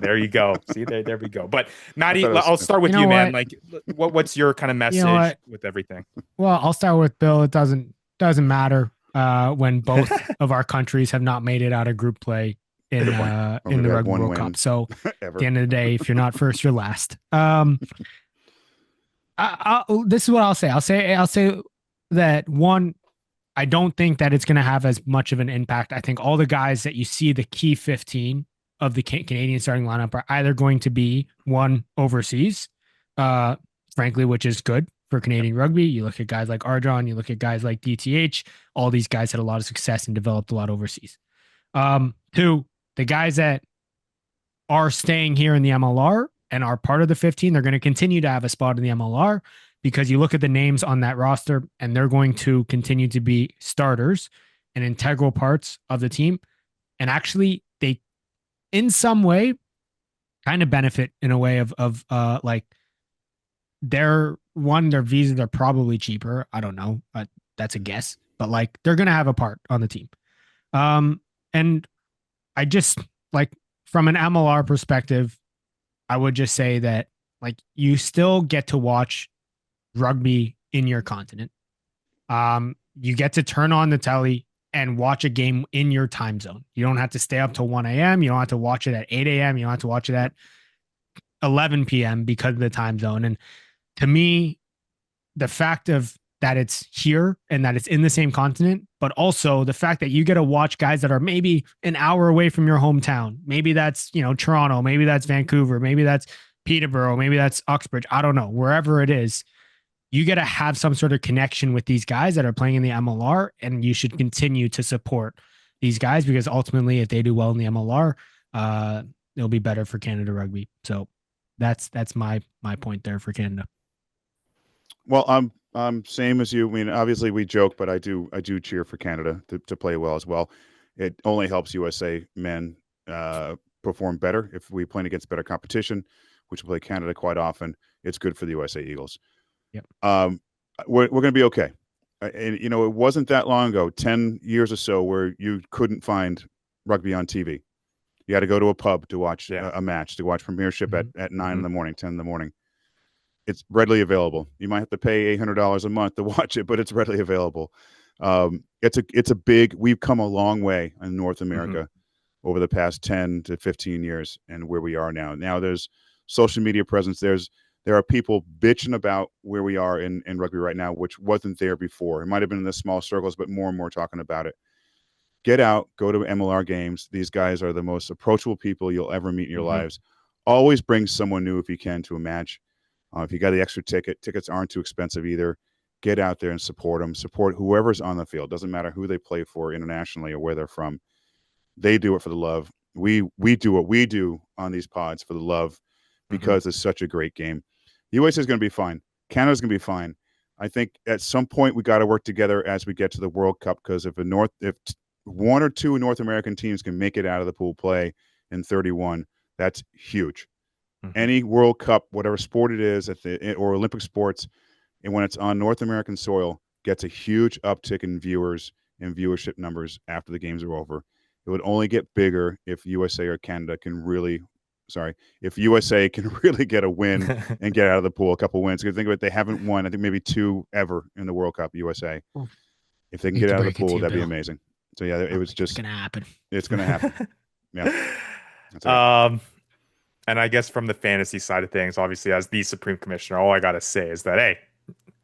there you go. See, there we go. But Maddie, I'll start with you, man. Like, what's your kind of message with everything? Well, I'll start with Bill. It doesn't matter when both of our countries have not made it out of group play in the Rugby World Cup. So at the end of the day, if you're not first, you're last. This is what I'll say. I'll say that one, I don't think that it's going to have as much of an impact. I think all the guys that you see, the key 15 of the Canadian starting lineup, are either going to be one overseas, frankly, which is good for Canadian rugby. You look at guys like Ardron, you look at guys like DTH. All these guys had a lot of success and developed a lot overseas. Two, the guys that are staying here in the MLR and are part of the 15, they're going to continue to have a spot in the MLR, because you look at the names on that roster and they're going to continue to be starters and integral parts of the team. And actually, they, in some way, kind of benefit in a way of like their visas are probably cheaper. I don't know, but that's a guess. But like they're going to have a part on the team. And I just, like, from an MLR perspective, I would just say that, like, you still get to watch rugby in your continent. You get to turn on the telly and watch a game in your time zone. You don't have to stay up till 1 a.m. You don't have to watch it at 8 a.m. You don't have to watch it at 11 p.m. because of the time zone. And to me, the fact of that it's here and that it's in the same continent, but also the fact that you get to watch guys that are maybe an hour away from your hometown. Maybe that's, Toronto, maybe that's Vancouver, maybe that's Peterborough, maybe that's Uxbridge. I don't know, wherever it is. You got to have some sort of connection with these guys that are playing in the MLR, and you should continue to support these guys, because ultimately, if they do well in the MLR, it'll be better for Canada rugby. So that's my point there for Canada. Well, I'm same as you. I mean, obviously we joke, but I do cheer for Canada to play well as well. It only helps USA men perform better if we play against better competition, which we play Canada quite often. It's good for the USA Eagles. Yep. We're going to be okay. And, it wasn't that long ago, 10 years or so, where you couldn't find rugby on TV. You had to go to a pub to watch a match, to watch Premiership at 9 in the morning, 10 in the morning. It's readily available. You might have to pay $800 a month to watch it, but it's readily available. We've come a long way in North America over the past 10 to 15 years and where we are now. Now there's social media presence. There are people bitching about where we are in rugby right now, which wasn't there before. It might have been in the small circles, but more and more talking about it. Get out, go to MLR games. These guys are the most approachable people you'll ever meet in your lives. Always bring someone new if you can to a match. If you got the extra tickets aren't too expensive either. Get out there and support them. Support whoever's on the field. Doesn't matter who they play for internationally or where they're from. They do it for the love. We do what we do on these pods for the love, because it's such a great game. The USA is going to be fine. Canada's going to be fine. I think at some point we got to work together as we get to the World Cup, because if one or two North American teams can make it out of the pool play in 31, that's huge. Any World Cup, whatever sport it is, or Olympic sports, and when it's on North American soil, gets a huge uptick in viewers and viewership numbers after the games are over. It would only get bigger if USA or Canada if USA can really get a win and get out of the pool, a couple wins. Because think of it, they haven't won, I think maybe 2 ever in the World Cup, USA. If they can get out of the pool, that'd be amazing. So yeah, it was just it's gonna happen. It's gonna happen. Yeah. And I guess from the fantasy side of things, obviously as the Supreme Commissioner, all I gotta say is that hey,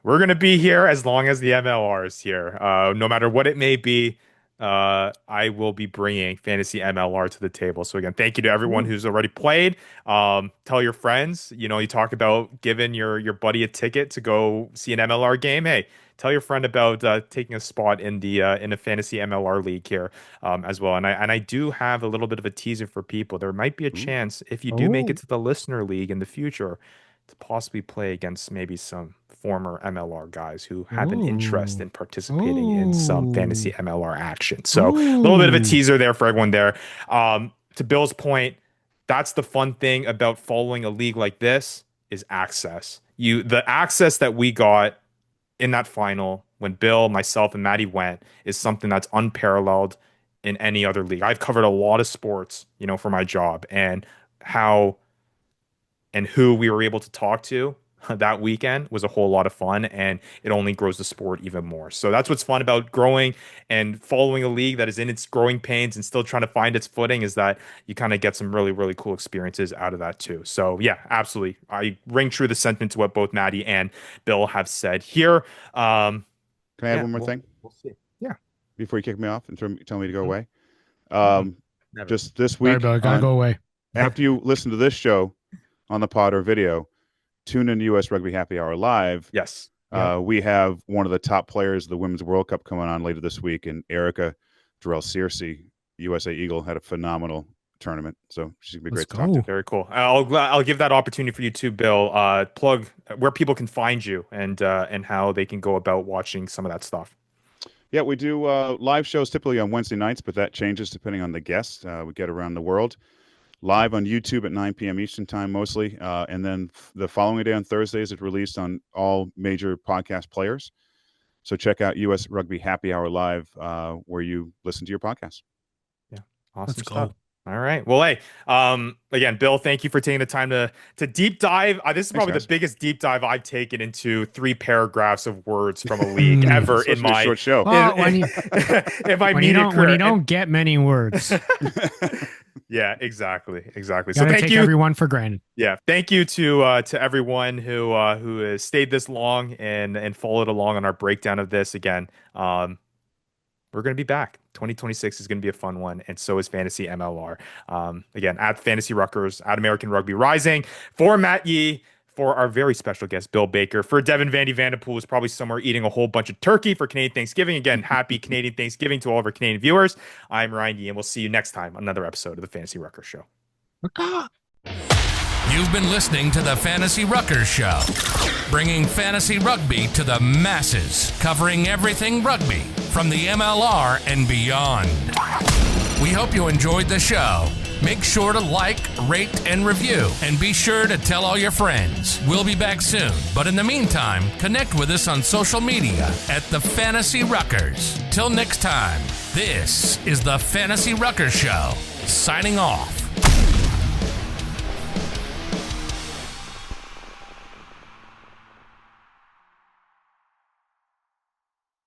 we're gonna be here as long as the MLR is here. No matter what it may be. I will be bringing Fantasy MLR to the table. So again, thank you to everyone who's already played. Tell your friends. You talk about giving your buddy a ticket to go see an MLR game. Hey, tell your friend about taking a spot in a Fantasy MLR league here as well. And I do have a little bit of a teaser for people. There might be a chance if you do make it to the listener league in the future to possibly play against maybe some former MLR guys who have an interest in participating in some fantasy MLR action. So a little bit of a teaser there for everyone there. To Bill's point, that's the fun thing about following a league like this is access. The access that we got in that final when Bill, myself, and Maddie went is something that's unparalleled in any other league. I've covered a lot of sports, for my job, and how and who we were able to talk to that weekend was a whole lot of fun, and it only grows the sport even more. So that's what's fun about growing and following a league that is in its growing pains and still trying to find its footing, is that you kind of get some really, really cool experiences out of that too. So yeah, absolutely. I ring true the sentiment to what both Maddie and Bill have said here. Can I add one more thing? We'll see. Yeah. Before you kick me off and tell me to go away. Just this week, Bill, gotta go away. After you listen to this show on the pod or video, tune in to US Rugby Happy Hour Live. Yes. We have one of the top players of the Women's World Cup coming on later this week, and Erica Durrell-Searcy, USA Eagle, had a phenomenal tournament. So she's going to be great to talk to. Very cool. I'll give that opportunity for you too, Bill. Plug where people can find you and how they can go about watching some of that stuff. Yeah, we do live shows typically on Wednesday nights, but that changes depending on the guests we get around the world. Live on YouTube at 9 p.m. Eastern time mostly. And then the following day on Thursdays, it's released on all major podcast players. So check out US Rugby Happy Hour Live where you listen to your podcast. Yeah, awesome stuff. All right. Well, hey, again, Bill, thank you for taking the time to deep dive. This is probably the biggest deep dive I've taken into 3 paragraphs of words from a league ever in my short show. When you don't get many words. Yeah, exactly. So thank you, everyone, for granted. Yeah, thank you to everyone who has stayed this long and followed along on our breakdown of this. Again, we're going to be back. 2026 is going to be a fun one, and so is Fantasy MLR. Again, at Fantasy Ruckers, at American Rugby Rising, for Matt Yee, for our very special guest, Bill Baker, for Devin Vandy Vanderpool, who's probably somewhere eating a whole bunch of turkey for Canadian Thanksgiving. Again, happy Canadian Thanksgiving to all of our Canadian viewers. I'm Ryan Yee, and we'll see you next time on another episode of the Fantasy Ruckers Show. You've been listening to the Fantasy Ruckers Show, bringing fantasy rugby to the masses, covering everything rugby from the MLR and beyond. We hope you enjoyed the show. Make sure to like, rate, and review, and be sure to tell all your friends. We'll be back soon, but in the meantime, connect with us on social media at the Fantasy Ruckers. Till next time, this is the Fantasy Ruckers Show, signing off.